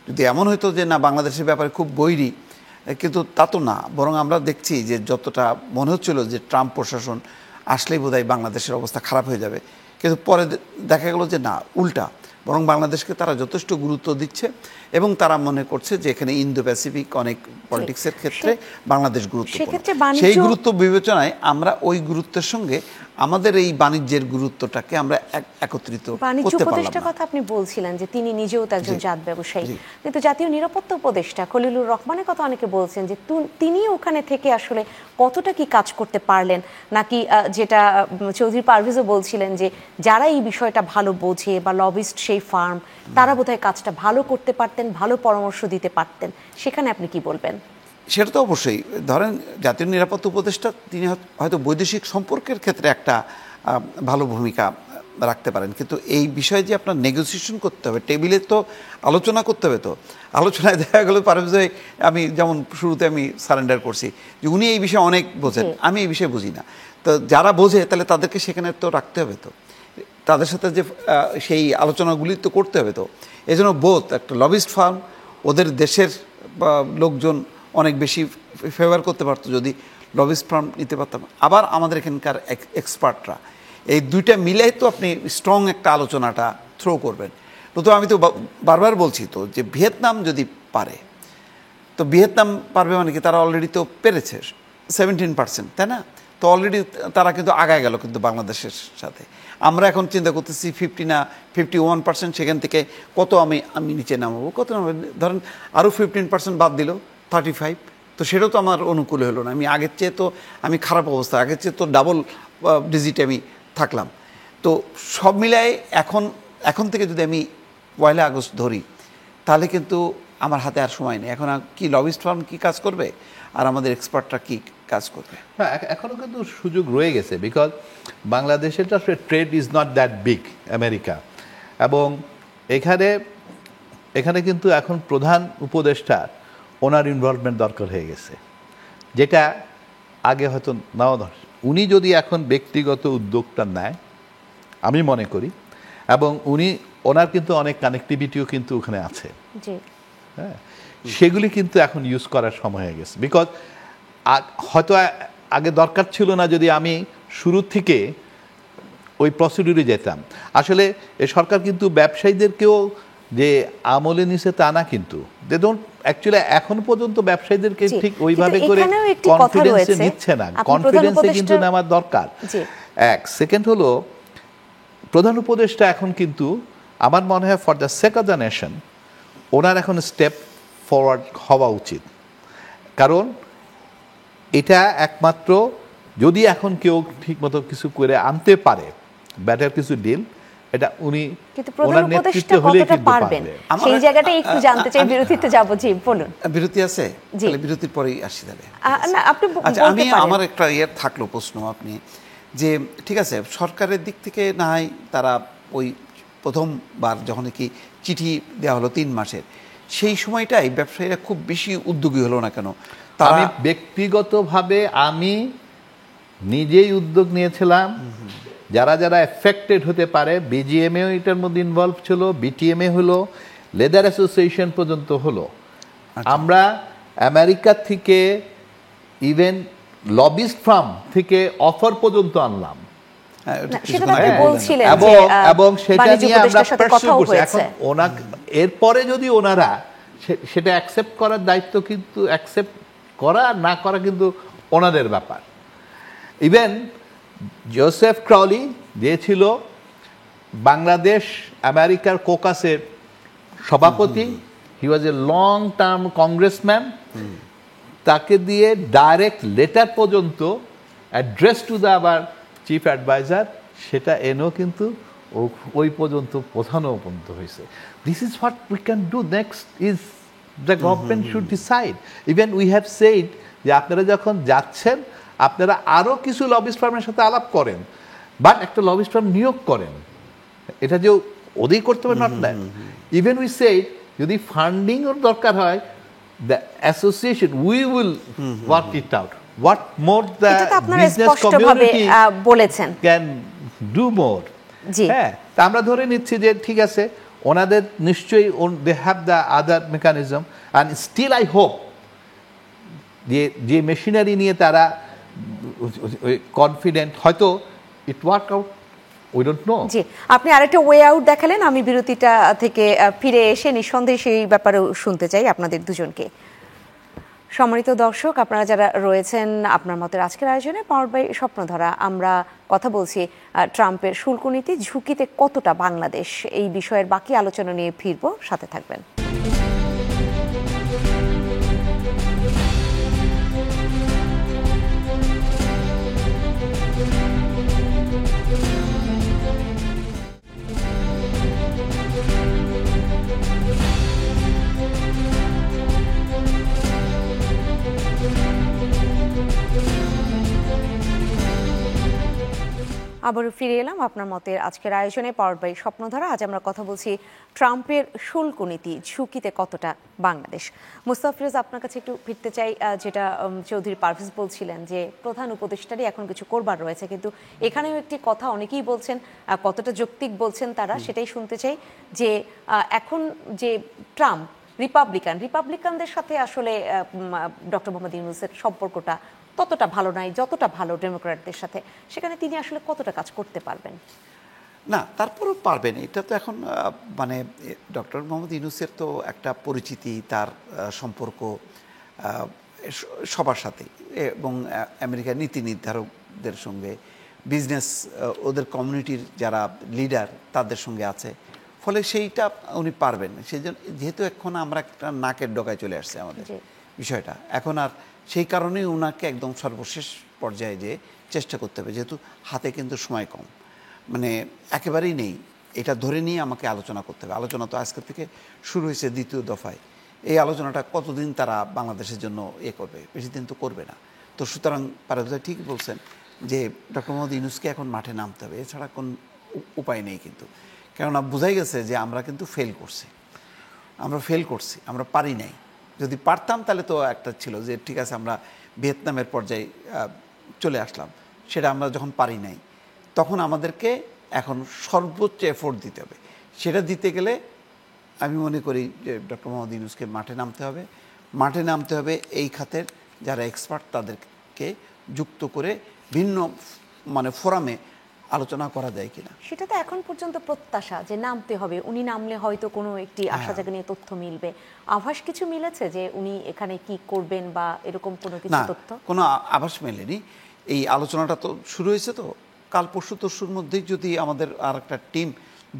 S3: যদি এমন হতো যে না বাংলাদেশের ব্যাপারে খুব বৈরী, কিন্তু তা তো না, বরং আমরা দেখছি যে যতটা মনে হচ্ছিল যে ট্রাম্প প্রশাসন আসলেই বোধহয় বাংলাদেশের অবস্থা খারাপ হয়ে যাবে, কিন্তু পরে দেখা গেল যে না, উল্টা, বরং বাংলাদেশকে তারা যথেষ্ট গুরুত্ব দিচ্ছে এবং তারা মনে করছে যে এখানে ইন্দো প্যাসিফিক অনেক পলিটিক্সের ক্ষেত্রে বাংলাদেশ গুরুত্বপূর্ণ। সেই গুরুত্ব বিবেচনায় আমরা ওই গুরুত্বের সঙ্গে আমাদের এই বাণিজ্যের গুরুত্বটাকে আমরা একত্রিত
S1: বাণিজ্য
S3: করতে পারলাম
S1: উপদেষ্টার
S3: না।
S1: কথা আপনি বলছিলেন যে তিনি নিজেও তো একজন জাত ব্যবসায়ী, কিন্তু জাতীয় নিরাপত্তা উপদেষ্টা খলিলুর রহমানের কথা অনেকে বলছেন যে তিনি ওখানে থেকে আসলে কতটা কি কাজ করতে পারলেন, নাকি যেটা চৌধুরী পারভেজও বলছিলেন যে যারা এই বিষয়টা ভালো বোঝে বা লবিস্ট সেই ফার্ম, তারা বোধহয় কাজটা ভালো করতে পারতেন, ভালো পরামর্শ দিতে পারতেন, সেখানে আপনি কি বলবেন?
S3: সেটা তো অবশ্যই, ধরেন জাতীয় নিরাপত্তা উপদেষ্টা তিনি হয়তো বৈদেশিক সম্পর্কের ক্ষেত্রে একটা ভালো ভূমিকা রাখতে পারেন, কিন্তু এই বিষয়ে যে আপনার নেগোসিয়েশন করতে হবে, টেবিলে তো আলোচনা করতে হবে, তো আলোচনায় দেখা গেল পারভেজ ভাই, আমি যেমন শুরুতে আমি সারেন্ডার করছি যে উনি এই বিষয়ে অনেক বোঝেন, আমি এই বিষয়ে বুঝি না, তো যারা বোঝে তাহলে তাদেরকে সেখানে তো রাখতে হবে, তো তাদের সাথে যে সেই আলোচনাগুলি তো করতে হবে, তো এই জন্য বোধ একটা লবিস্ট ফার্ম ওদের দেশের লোকজন অনেক বেশি ফেভার করতে পারতো যদি লবিস্ট ফার্ম নিতে পারতাম, আবার আমাদের এখানকার এক্সপার্টরা, এই দুইটা মিলাই তো আপনি স্ট্রং একটা আলোচনাটা থ্রো করবেন। তো আমি তো বারবার বলছি তো যে ভিয়েতনাম যদি পারে, তো ভিয়েতনাম পারবে মানে কি, তারা অলরেডি তো পেরেছে 17%, তাই না? তো অলরেডি তারা কিন্তু আগায় গেল কিন্তু বাংলাদেশের সাথে। আমরা এখন চিন্তা করতেছি 50 না 51%, সেখান থেকে কত আমি নিচে নামাবো, কত নামাবো, ধরেন আরও 15% বাদ দিল 35, তো সেটাও তো আমার অনুকূলে হলো না, আমি আগের চেয়ে তো আমি খারাপ অবস্থা, আগের চেয়ে তো ডাবল ডিজিটে আমি থাকলাম। তো সব মিলায় এখন থেকে যদি আমি 1 আগস্ট ধরি, তাহলে কিন্তু আমার হাতে আর সময় নেই, এখন কি লবিস্ট ফার্ম কি কাজ করবে আর আমাদের এক্সপার্টরা কি কাজ করবে।
S2: হ্যাঁ, এখনও কিন্তু সুযোগ রয়ে গেছে, বিকজ বাংলাদেশের trade is not that big America, এবং এখানে কিন্তু এখন প্রধান উপদেষ্টা ওনার ইনভলভমেন্ট দরকার হয়ে গেছে, যেটা আগে হয়তো নাও দরকার। উনি যদি এখন ব্যক্তিগত উদ্যোগটা নেয়, আমি মনে করি, এবং ওনার কিন্তু অনেক কানেক্টিভিটিও কিন্তু ওখানে আছে, হ্যাঁ, সেগুলি কিন্তু এখন ইউজ করার সময় হয়ে গেছে, বিকজ হয়তো আগে দরকার ছিল না যদি আমি শুরু থেকে ওই প্রসিডিউরে যেতাম। আসলে এ সরকার কিন্তু ব্যবসায়ীদেরকেও যে আমলে নিছে তা না, কিন্তু দে ডোন্ট অ্যাকচুয়ালি এখন পর্যন্ত ব্যবসায়ীদেরকে ঠিক ওইভাবে করে কনফিডেন্সে নিচ্ছে না, কনফিডেন্সে কিন্তু নেওয়ার দরকার। এক সেকেন্ড হলো, প্রধান উপদেষ্টা এখন কিন্তু আমার মনে হয় for the sake of the nation ওনার এখন স্টেপ ফরওয়ার্ড হওয়া উচিত, কারণ এটা একমাত্র যদি এখন কেউ ঠিকমতো কিছু করে আনতে পারে, ব্যাটার কিছু ডিল, এটা উনি ওনার নেতৃত্বে হলে কিন্তু পারবেন।
S1: সেই জায়গাটা একটু জানতে চাই, বিরতিতে যাব। জি বলুন।
S3: বিরতি আছে, তাহলে বিরতির পরেই আসি তাহলে।
S1: না আপনি
S3: আচ্ছা, আমার একটা থাকলো প্রশ্ন, আপনি যে ঠিক আছে সরকারের দিক থেকে না হয় তারা ওই প্রথমবার যখন কি চিঠি দেওয়া হলো 3 মাসের, সেই সময়টাই ব্যবসায়ীরা খুব বেশি উদ্যোগী হলো না কেন?
S2: আমি ব্যক্তিগতভাবে আমি নিজেই উদ্যোগ নিয়েছিলাম, যারা যারা এফেক্টেড হতে পারে, বিজিএমএও এটার মধ্যে ইনভলভ ছিল, বিটিএমএ হলো, লেদার অ্যাসোসিয়েশন পর্যন্ত হলো। আমরা আমেরিকা থেকে ইভেন লবিস্ট ফার্ম থেকে অফার পর্যন্ত আনলাম, এবং সেটা নিয়ে আমরা পার্সু করছি। এখন এরপরে যদি ওনারা সেটা অ্যাকসেপ্ট করার দায়িত্ব, কিন্তু অ্যাকসেপ্ট করা না করা কিন্তু ওনাদের ব্যাপার। ইভেন জোসেফ ক্রাউলি যে ছিল বাংলাদেশ আমেরিকার কোকাসের সভাপতি, হি ওয়াজ এ লং টার্ম কংগ্রেসম্যান, তাকে দিয়ে ডাইরেক্ট লেটার পর্যন্ত অ্যাড্রেস টু দ্য আবার চিফ অ্যাডভাইজার, সেটা এনেও কিন্তু ওই পর্যন্ত প্রধানও পর্যন্ত হয়েছে। This is what we can do next is the government should decide. Even we have said যে আপনারা যখন যাচ্ছেন আপনারা আরও কিছু লবিস্ট ফার্মের সাথে আলাপ করেন, বাট একটা লবিস্ট ফার্ম নিয়োগ করেন, এটা যে ওদেরই করতে হবে not that. Even we said যদি ফান্ডিংয়ের দরকার হয় the association, we will work it out. What more the
S1: এটা তো আপনারা
S2: business
S1: স্পষ্টভাবে
S2: community
S1: বলেছেন।
S2: can do more.
S1: জি।
S2: হ্যাঁ, তা আমরা ধরে নিচ্ছি যে ঠিক আছে, ওনাদের নিশ্চয়ই they have the other mechanism, and still I hope যে মেশিনারি নিয়ে তারা কনফিডেন্ট, হয়তো it work out, we don't know.
S1: জি, আপনি আরেকটা ওয়ে আউট দেখালেন। আমি বিরতিটা থেকে ফিরে এসে নিঃসন্দেহে সেই ব্যাপারে শুনতে চাই আপনাদের দুজনকে। সম্মানিত দর্শক, আপনারা যারা রয়েছেন আপনার মতের আজকের আয়োজনে পাওয়ারড বাই স্বপ্নধারা, আমরা কথা বলছি ট্রাম্পের শুল্ক নীতি ঝুঁকিতে কতটা বাংলাদেশ, এই বিষয়ের বাকি আলোচনা নিয়ে ফিরবো, সাথে থাকবেন। আবারও ফিরে এলাম আপনার মতের আজকের আয়োজনে পাওয়ারড বাই স্বপ্নধারা। আজ আমরা কথা বলছি ট্রাম্পের শুল্ক নীতি ঝুঁকিতে কতটা বাংলাদেশ। মুস্তাফিজ, আপনার কাছে একটু ফিরতে চাই, যেটা চৌধুরী পারভেজ বলছিলেন যে প্রধান উপদেষ্টারই এখন কিছু করবার রয়েছে, কিন্তু এখানেও একটি কথা অনেকেই বলছেন, কতটা যৌক্তিক বলছেন তারা সেটাই শুনতে চাই, যে এখন যে ট্রাম্প রিপাবলিকানদের সাথে আসলে ডক্টর মোহাম্মদ ইউনূসের সম্পর্কটা ততটা ভালো নাই যতটা ভালো ডেমোক্র্যাটদের সাথে, সেখানে তিনি আসলে কতটা কাজ করতে পারবেন?
S3: না, তারপরেও পারবেন। এটা তো এখন মানে ডক্টর মোহাম্মদ ইউনূসের তো একটা পরিচিতি, তার সম্পর্ক সবার সাথেই, এবং আমেরিকার নীতি নির্ধারকদের সঙ্গে, বিজনেস ওদের কমিউনিটির যারা লিডার তাদের সঙ্গে আছে, ফলে সেইটা উনি পারবেন। সেই জন্য, যেহেতু এখন আমরা একটা নাকের ডগায় চলে আসছে আমাদের বিষয়টা, এখন আর সেই কারণেই ওনাকে একদম সর্বশেষ পর্যায়ে যে চেষ্টা করতে হবে, যেহেতু হাতে কিন্তু সময় কম, মানে একেবারেই নেই, এটা ধরে নিয়ে আমাকে আলোচনা করতে হবে। আলোচনা তো আজকে থেকে শুরু হয়েছে দ্বিতীয় দফায়। এই আলোচনাটা কতদিন তারা বাংলাদেশের জন্য করবে? বেশি দিন তো করবে না। তো সুতরাং পারভেজ ঠিক বলছেন যে ডক্টর মোহাম্মদ ইউনূসকে এখন মাঠে নামতে হবে, এছাড়া কোন উপায় নেই। কিন্তু কেননা বোঝাই গেছে যে আমরা কিন্তু ফেল করছি, আমরা পারি নাই। যদি পারতাম তাহলে তো একটা ছিল যে ঠিক আছে, আমরা ভিয়েতনামের পর্যায়ে চলে আসলাম। সেটা আমরা যখন পারি নাই, তখন আমাদেরকে এখন সর্বোচ্চ এফোর্ট দিতে হবে। সেটা দিতে গেলে আমি মনে করি যে ডক্টর মোহাম্মদ ইউনূসকে মাঠে নামতে হবে। এই খাতের যারা এক্সপার্ট তাদেরকে যুক্ত করে ভিন্ন মানে ফোরামে আলোচনা করা যায় কিনা।
S1: সেটা তো এখন পর্যন্ত প্রত্যাশা যে নামতে হবে, উনি নামলে হয়তো কোনো একটি আশা জায়গা নিয়ে তথ্য মিলবে। আভাস কিছু মিলেছে যে উনি এখানে কি করবেন বা এরকম কোনো কিছু তথ্য?
S3: কোনো আভাস মেলেনি। এই আলোচনাটা তো শুরু হয়েছে, তো কাল পরশুর মধ্যেই যদি আমাদের আর একটা টিম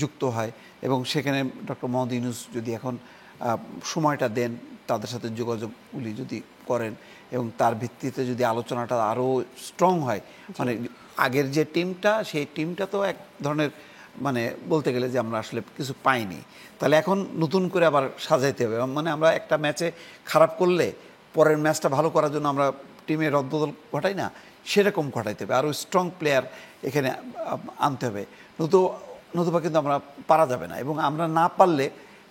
S3: যুক্ত হয় এবং সেখানে ডক্টর মোহাম্মদ ইউনূস যদি এখন সময়টা দেন, তাদের সাথে যোগাযোগগুলি যদি করেন এবং তার ভিত্তিতে যদি আলোচনাটা আরও স্ট্রং হয়, মানে আগের যে টিমটা, সেই টিমটা তো এক ধরনের মানে বলতে গেলে যে আমরা আসলে কিছু পাইনি, তাহলে এখন নতুন করে আবার সাজাইতে হবে। মানে আমরা একটা ম্যাচে খারাপ করলে পরের ম্যাচটা ভালো করার জন্য আমরা টিমে রদবদল ঘটাই না, সেরকম ঘটাইতে হবে। আরও স্ট্রং প্লেয়ার এখানে আনতে হবে, নতুবা কিন্তু আমরা পারা যাবে না। এবং আমরা না পারলে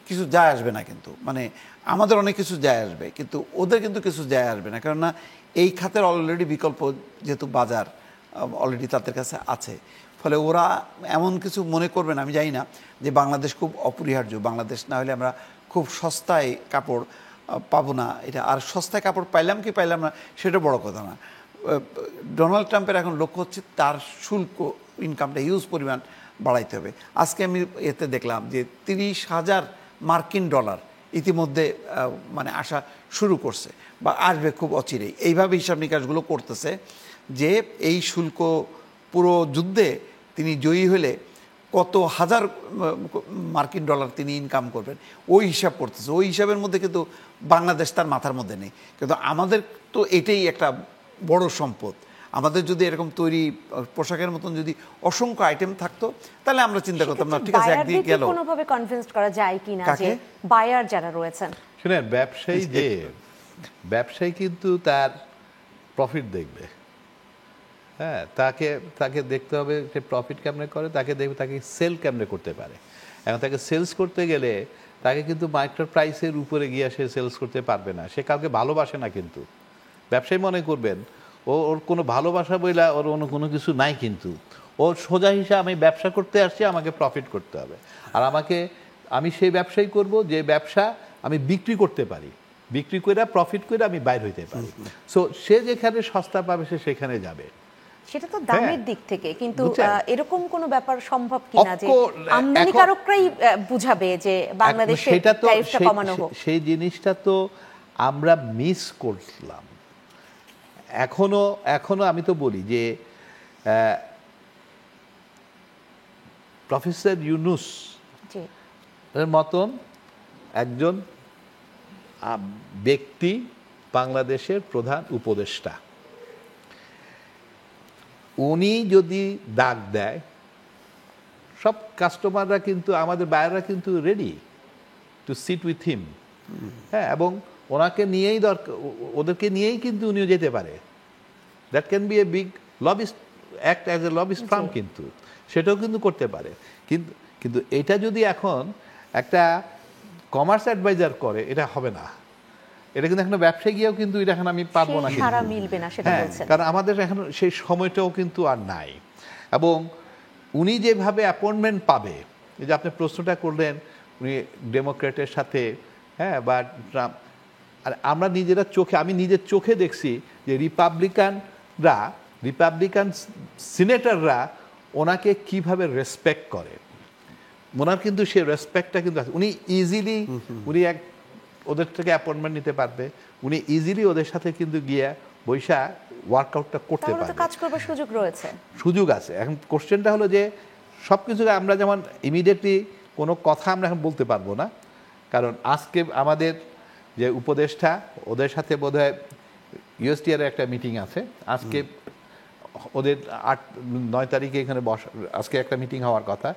S3: কিছু যায় আসবে না, কিন্তু মানে আমাদের অনেক কিছু যায় আসবে, কিন্তু ওদের কিন্তু কিছু যায় আসবে না। কেননা এই খাতের অলরেডি বিকল্প যেহেতু বাজার অলরেডি তাদের কাছে আছে, ফলে ওরা এমন কিছু মনে করবে না, আমি জানি না, যে বাংলাদেশ খুব অপরিহার্য, বাংলাদেশ না হলে আমরা খুব সস্তায় কাপড় পাবো না। এটা আর সস্তায় কাপড় পাইলাম কি পাইলাম না সেটা বড় কথা না। ডোনাল্ড ট্রাম্পের এখন লক্ষ্য হচ্ছে তার শুল্ক ইনকামটা হিউজ পরিমাণ বাড়াইতে হবে। আজকে আমি এতে দেখলাম যে 30,000 মার্কিন ডলার ইতিমধ্যে মানে আসা শুরু করছে বা আসবে খুব অচিরেই। এইভাবে হিসাব নিকাশগুলো করতেছে যে এই শুল্ক পুরো যুদ্ধে তিনি জয়ী হলে কত হাজার মার্কিন ডলার তিনি ইনকাম করবেন, ওই হিসাব করতেছে। ওই হিসাবের মধ্যে কিন্তু বাংলাদেশ তার মাথার মধ্যে নেই। কিন্তু আমাদের তো এটাই একটা বড় সম্পদ। আমাদের যদি এরকম তৈরি পোশাকের মতন যদি অসংখ্য আইটেম থাকতো, তাহলে আমরা চিন্তা করতাম না ঠিক আছে একদিকে গেল।
S1: কোনোভাবে কনভিন্স করা যায় কিনা যে বায়ার যারা রয়েছেন,
S2: শুনেন, ব্যবসায়ী কিন্তু তার প্রফিট দেখবে। হ্যাঁ, তাকে দেখতে হবে সে প্রফিট কেমনে করে, তাকে দেখবে তাকে সেল কেমনে করতে পারে। এখন তাকে সেলস করতে গেলে তাকে কিন্তু মার্কেট প্রাইসের উপরে গিয়ে সে সেলস করতে পারবে না, সে কাউকে ভালোবাসে না। কিন্তু ব্যবসায়ী মনে করবেন ওর কোনো ভালোবাসা বইলা ওর অন্য কোনো কিছু নাই, কিন্তু ওর সোজা হিসাব আমি ব্যবসা করতে আসছি, আমাকে প্রফিট করতে হবে, আর আমি সেই ব্যবসাই করব যে ব্যবসা আমি বিক্রি করতে পারি, বিক্রি করে প্রফিট করে আমি বাইর হইতে পারি। সো সে যেখানে সস্তা পাবে সে সেখানে যাবে।
S1: সেটা তো দামের দিক থেকে, কিন্তু
S2: বুঝছেন?
S1: এরকম কোনো ব্যাপার সম্ভব কিনা যে
S2: এখন
S1: আমদানিকারকরাই বুঝাবে যে বাংলাদেশে
S2: সেটা তো
S1: ট্যারিফটা কমানো হোক?
S2: সেই জিনিসটা তো আমরা মিস করলাম। এখনো আমি তো বলি যে প্রফেসর ইউনুস
S1: জি,
S2: এর মতন একজন ব্যক্তি বাংলাদেশের প্রধান উপদেষ্টা, উনি যদি ডাক দেয়, সব কাস্টমাররা কিন্তু, আমাদের বায়াররা কিন্তু ready to sit with him. হ্যাঁ, এবং ওনাকে নিয়েই ওদেরকে নিয়েই কিন্তু উনিও যেতে পারে। That can B a big lobbyist, act as a lobbyist farm, কিন্তু সেটাও কিন্তু করতে পারে। কিন্তু এটা যদি এখন একটা কমার্স অ্যাডভাইজার করে, এটা হবে না। এটা কিন্তু এখন ব্যবসায় গিয়েও কিন্তু এটা এখন আমি পারবো না,
S1: সেই সারা মিলবে না সেটা বলছেন।
S2: কারণ আমাদের এখন সেই সময়টাও কিন্তু আর নাই। এবং উনি যেভাবে অ্যাপয়েন্টমেন্ট পাবে, এই যে আপনি প্রশ্নটা করলেন, উনি ডেমোক্রেটের সাথে, হ্যাঁ, বা ট্রাম্প, আর আমরা আমি নিজের চোখে দেখছি যে রিপাবলিকান সিনেটররা ওনাকে কিভাবে রেসপেক্ট করে। ওনার কিন্তু সে রেসপেক্টটা কিন্তু আছে। উনি ইজিলি ওদের থেকে অ্যাপয়েন্টমেন্ট নিতে পারবে, উনি ইজিলি ওদের সাথে কিন্তু গিয়ে বৈশা ওয়ার্কআউটটা করতে
S1: তাহলে তো
S2: পারবে,
S1: কাজ করবার সুযোগ রয়েছে।
S2: সুযোগ আছে। এখন কোশ্চেনটা হলো যে সব কিছু আমরা যেমন ইমিডিয়েটলি কোনো কথা আমরা এখন বলতে পারবো না, কারণ আজকে আমাদের যে উপদেষ্টা, ওদের সাথে বোধহয় ইউএসটিআর একটা মিটিং আছে আজকে, ওদের 8-9 তারিখে এখানে আজকে একটা মিটিং হওয়ার কথা।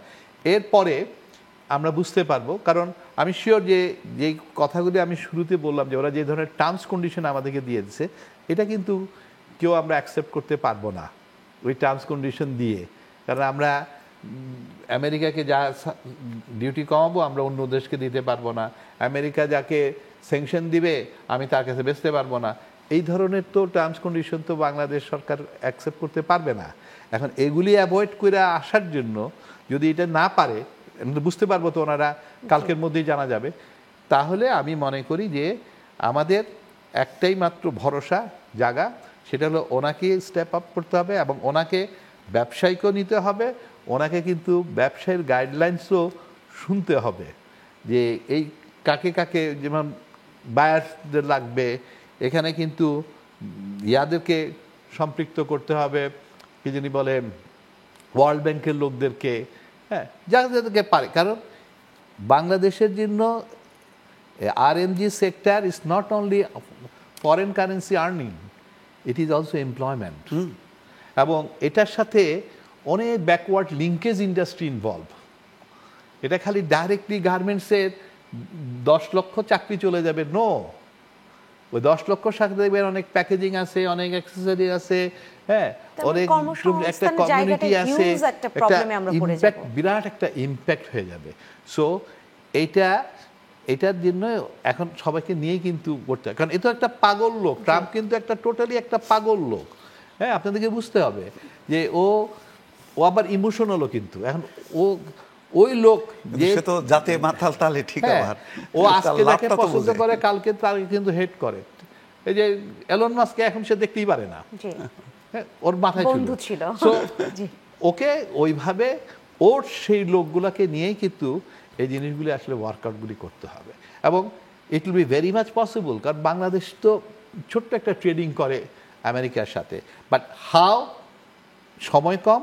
S2: এরপরে আমরা বুঝতে পারবো, কারণ আমি শিওর যে যেই কথাগুলি আমি শুরুতে বললাম যে ওরা যে ধরনের টার্মস কন্ডিশন আমাদেরকে দিয়ে দিচ্ছে, এটা কিন্তু কেউ আমরা অ্যাকসেপ্ট করতে পারবো না ওই টার্মস কন্ডিশন দিয়ে। কারণ আমরা আমেরিকাকে যা ডিউটি কমাবো আমরা অন্য দেশকে দিতে পারবো না, আমেরিকা যাকে স্যাংশন দিবে আমি তার কাছে বেচতে পারবো না। এই ধরনের তো টার্মস কন্ডিশন তো বাংলাদেশ সরকার অ্যাকসেপ্ট করতে পারবে না। এখন এগুলি অ্যাভয়েড করে আসার জন্য যদি এটা না পারে, বুঝতে পারবো তো ওনারা কালকের মধ্যেই জানা যাবে, তাহলে আমি মনে করি যে আমাদের একটাই মাত্র ভরসা জায়গা, সেটা হলো ওনাকে স্টেপ আপ করতে হবে এবং ওনাকে ব্যবসায়িকও নিতে হবে, ওনাকে কিন্তু ব্যবসায়ের গাইডলাইন্সও শুনতে হবে যে এই কাকে কাকে, যেমন বায়ারদের লাগবে, এখানে কিন্তু ইয়াদেরকে সম্পৃক্ত করতে হবে, কি যিনি বলে ওয়ার্ল্ড ব্যাংকের লোকদেরকে, হ্যাঁ, যাদেরকে পারে। কারণ বাংলাদেশের জন্য RMG sector is not only foreign currency earning, it is also employment. এবং এটার সাথে অনেক ব্যাকওয়ার্ড লিঙ্কেজ ইন্ডাস্ট্রি ইনভলভ। এটা খালি ডাইরেক্টলি গার্মেন্টসের 10 লক্ষ চাকরি চলে যাবে, নো। ওই 10 লক্ষ সাথে দেখবেন অনেক প্যাকেজিং আছে, অনেক অ্যাক্সেসরি আছে, হ্যাঁ, অনেক একটা কমিউনিটি আছে, একটা ইম্প্যাক্ট, বিরাট একটা ইম্প্যাক্ট হয়ে যাবে। সো এটার জন্য এখন সবাইকে নিয়েই কিন্তু করতে হয়, কারণ এ তো একটা পাগল লোক। ট্রাম্প কিন্তু একটা টোটালি একটা পাগল লোক। হ্যাঁ, আপনাদেরকে বুঝতে হবে যে ও আবার ইমোশনালও কিন্তু। এখন ওই লোক যে
S3: তো যাতে মাথাল তালে ঠিক, আবার
S2: ও আজকে যাকে পছন্দ করে কালকে তাকে কিন্তু হেট করে। এই যে এলন মাস্ককে এখন সে দেখতেই পারে না, ওর মাথায় ছিল। সো ওকে ওইভাবে ওর সেই লোকগুলোকে নিয়েই কিন্তু এই জিনিসগুলি আসলে ওয়ার্কআউটগুলি করতে হবে। এবং ইট will be very much possible, কারণ বাংলাদেশ তো ছোট্ট একটা ট্রেডিং করে আমেরিকার সাথে, বাট হাউ সময় কম।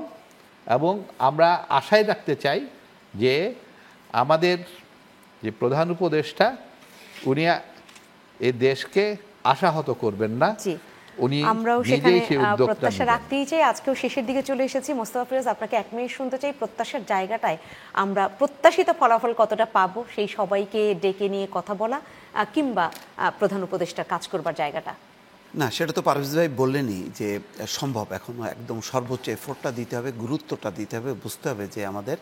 S2: এবং আমরা আশায় রাখতে চাই যে আমাদের যে প্রধান উপদেষ্টা, উনি এই দেশকে আশাহত করবেন না, উনি
S1: আমরাও সেখানে প্রত্যাশা রাখতেই চাই। আজকেও শেষের দিকে চলে এসেছি। মোস্তফা ফিরোজ, আপনাকে 1 মিনিট শুনতে চাই। প্রত্যাশার জায়গাটায় আমরা প্রত্যাশিত ফলাফল কতটা পাবো, সেই সবাইকে ডেকে নিয়ে কথা বলা, কিংবা প্রধান উপদেষ্টার কাজ করবার জায়গাটা।
S3: না, সেটা তো পারভেজ ভাই বললেনই যে সম্ভব। এখনো একদম সর্বোচ্চ এফোর্টটা দিতে হবে, গুরুত্বটা দিতে হবে, বুঝতে হবে যে আমাদের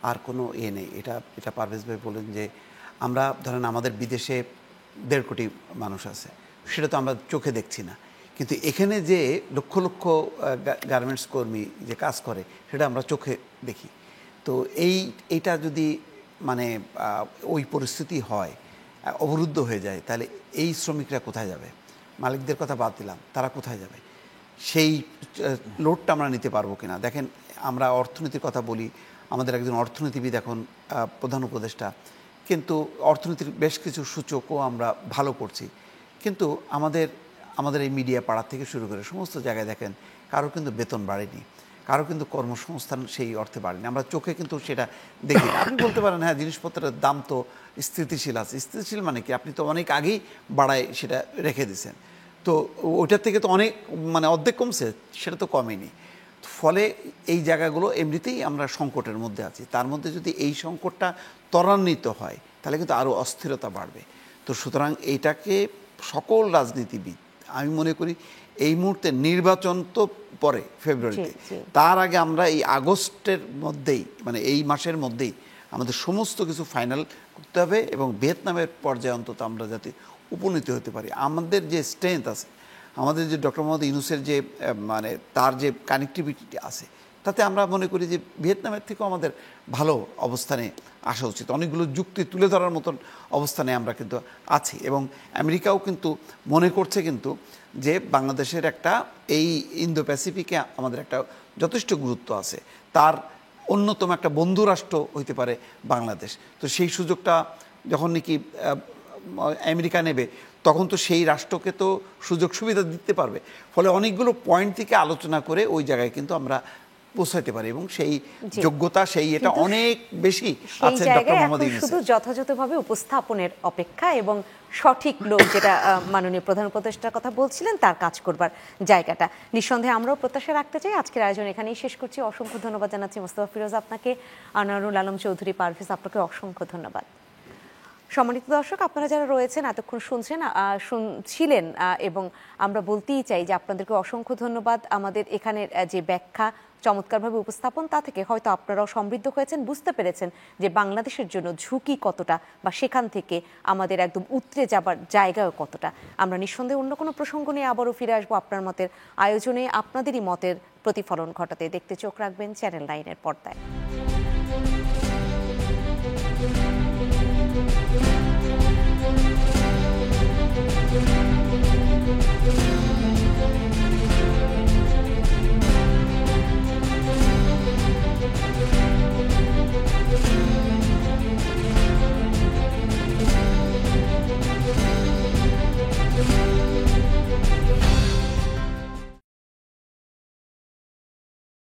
S3: আর কোনো নেই। এটা পারভেজ ভাই বলেন যে আমরা ধরেন আমাদের বিদেশে 1.5 কোটি মানুষ আছে, সেটা তো আমরা চোখে দেখছি না, কিন্তু এখানে যে লক্ষ লক্ষ গার্মেন্টস কর্মী যে কাজ করে সেটা আমরা চোখে দেখি। তো এইটা যদি মানে ওই পরিস্থিতি হয়, অবরুদ্ধ হয়ে যায়, তাহলে এই শ্রমিকরা কোথায় যাবে? মালিকদের কথা বাদ দিলাম, তারা কোথায় যাবে? সেই লোডটা আমরা নিতে পারবো কিনা? দেখেন, আমরা অর্থনীতির কথা বলি, আমাদের একজন অর্থনীতিবিদ এখন প্রধান উপদেষ্টা, কিন্তু অর্থনীতির বেশ কিছু সূচকও আমরা ভালো করছি, কিন্তু আমাদের এই মিডিয়া পাড়া থেকে শুরু করে সমস্ত জায়গায় দেখেন কারো কিন্তু বেতন বাড়েনি, কারো কিন্তু কর্মসংস্থান সেই অর্থে বাড়েনি। আমরা চোখে কিন্তু সেটা দেখি না। আপনি বলতে পারেন হ্যাঁ, জিনিসপত্রের দাম তো স্থিতিশীল আছে। স্থিতিশীল মানে কি? আপনি তো অনেক আগেই বাড়ায় সেটা রেখে দিয়েছেন, তো ওইটার থেকে তো অনেক মানে অর্ধেক কমছে, সেটা তো কমেনি। ফলে এই জায়গাগুলো এমনিতেই আমরা সংকটের মধ্যে আছি, তার মধ্যে যদি এই সংকটটা ত্বরান্বিত হয় তাহলে কিন্তু আরও অস্থিরতা বাড়বে। তো সুতরাং এইটাকে সকল রাজনীতিবিদ, আমি মনে করি এই মুহূর্তে নির্বাচন তো পরে ফেব্রুয়ারিতে, তার আগে আমরা এই আগস্টের মধ্যেই মানে এই মাসের মধ্যেই আমাদের সমস্ত কিছু ফাইনাল করতে হবে এবং ভিয়েতনামের পর্যায়ে অন্তত আমরা যাতে উপনীত হতে পারি। আমাদের যে স্ট্রেংথ আছে, আমাদের যে ডক্টর মোহাম্মদ ইউনূসের যে মানে তার যে কানেক্টিভিটি আছে, তাতে আমরা মনে করি যে ভিয়েতনামের থেকেও আমাদের ভালো অবস্থানে আসা উচিত। অনেকগুলো যুক্তি তুলে ধরার মতন অবস্থানে আমরা কিন্তু আছি এবং আমেরিকাও কিন্তু মনে করছে কিন্তু যে বাংলাদেশের একটা এই ইন্দো প্যাসিফিকে আমাদের একটা যথেষ্ট গুরুত্ব আছে, তার অন্যতম একটা বন্ধু রাষ্ট্র হইতে পারে বাংলাদেশ। তো সেই সুযোগটা যখন নাকি আমেরিকা নেবে, তখন তো সেই রাষ্ট্রকে তো সুযোগ সুবিধা দিতে পারবে। ফলে অনেকগুলো পয়েন্ট থেকে আলোচনা করে ওই জায়গায় কিন্তু আমরা পৌঁছাইতে পারি এবং সেই যোগ্যতা সেই এটা অনেক বেশি আছে ডক্টর মোহাম্মদ ইউনূস।
S1: শুধু যথাযথভাবে উপস্থাপনের অপেক্ষা এবং সঠিক লোক, যেটা মাননীয় প্রধান উপদেষ্টার কথা বলছিলেন, তার কাজ করবার জায়গাটা নিঃসন্দেহে আমরাও প্রত্যাশা রাখতে চাই। আজকের আয়োজন এখানেই শেষ করছি। অসংখ্য ধন্যবাদ জানাচ্ছি মোস্তফা ফিরোজ আপনাকে, আনোয়ারুল আলম চৌধুরী, পারভেজ আপনাকে অসংখ্য ধন্যবাদ। সম্মানিত দর্শক, আপনারা যারা রয়েছেন এতক্ষণ শুনছিলেন এবং আমরা বলতেই চাই যে আপনাদেরকে অসংখ্য ধন্যবাদ। আমাদের এখানের যে ব্যাখ্যা, চমৎকারভাবে উপস্থাপন, তা থেকে হয়তো আপনারাও সমৃদ্ধ হয়েছেন, বুঝতে পেরেছেন যে বাংলাদেশের জন্য ঝুঁকি কতটা বা সেখান থেকে আমাদের একদম উতরে যাবার জায়গাও কতটা। আমরা নিঃসন্দেহে অন্য কোনো প্রসঙ্গ নিয়ে আবারও ফিরে আসবো আপনার মতের আয়োজনে, আপনাদেরই মতের প্রতিফলন ঘটাতে। দেখতে চোখ রাখবেন চ্যানেল 9-এর পর্দায়।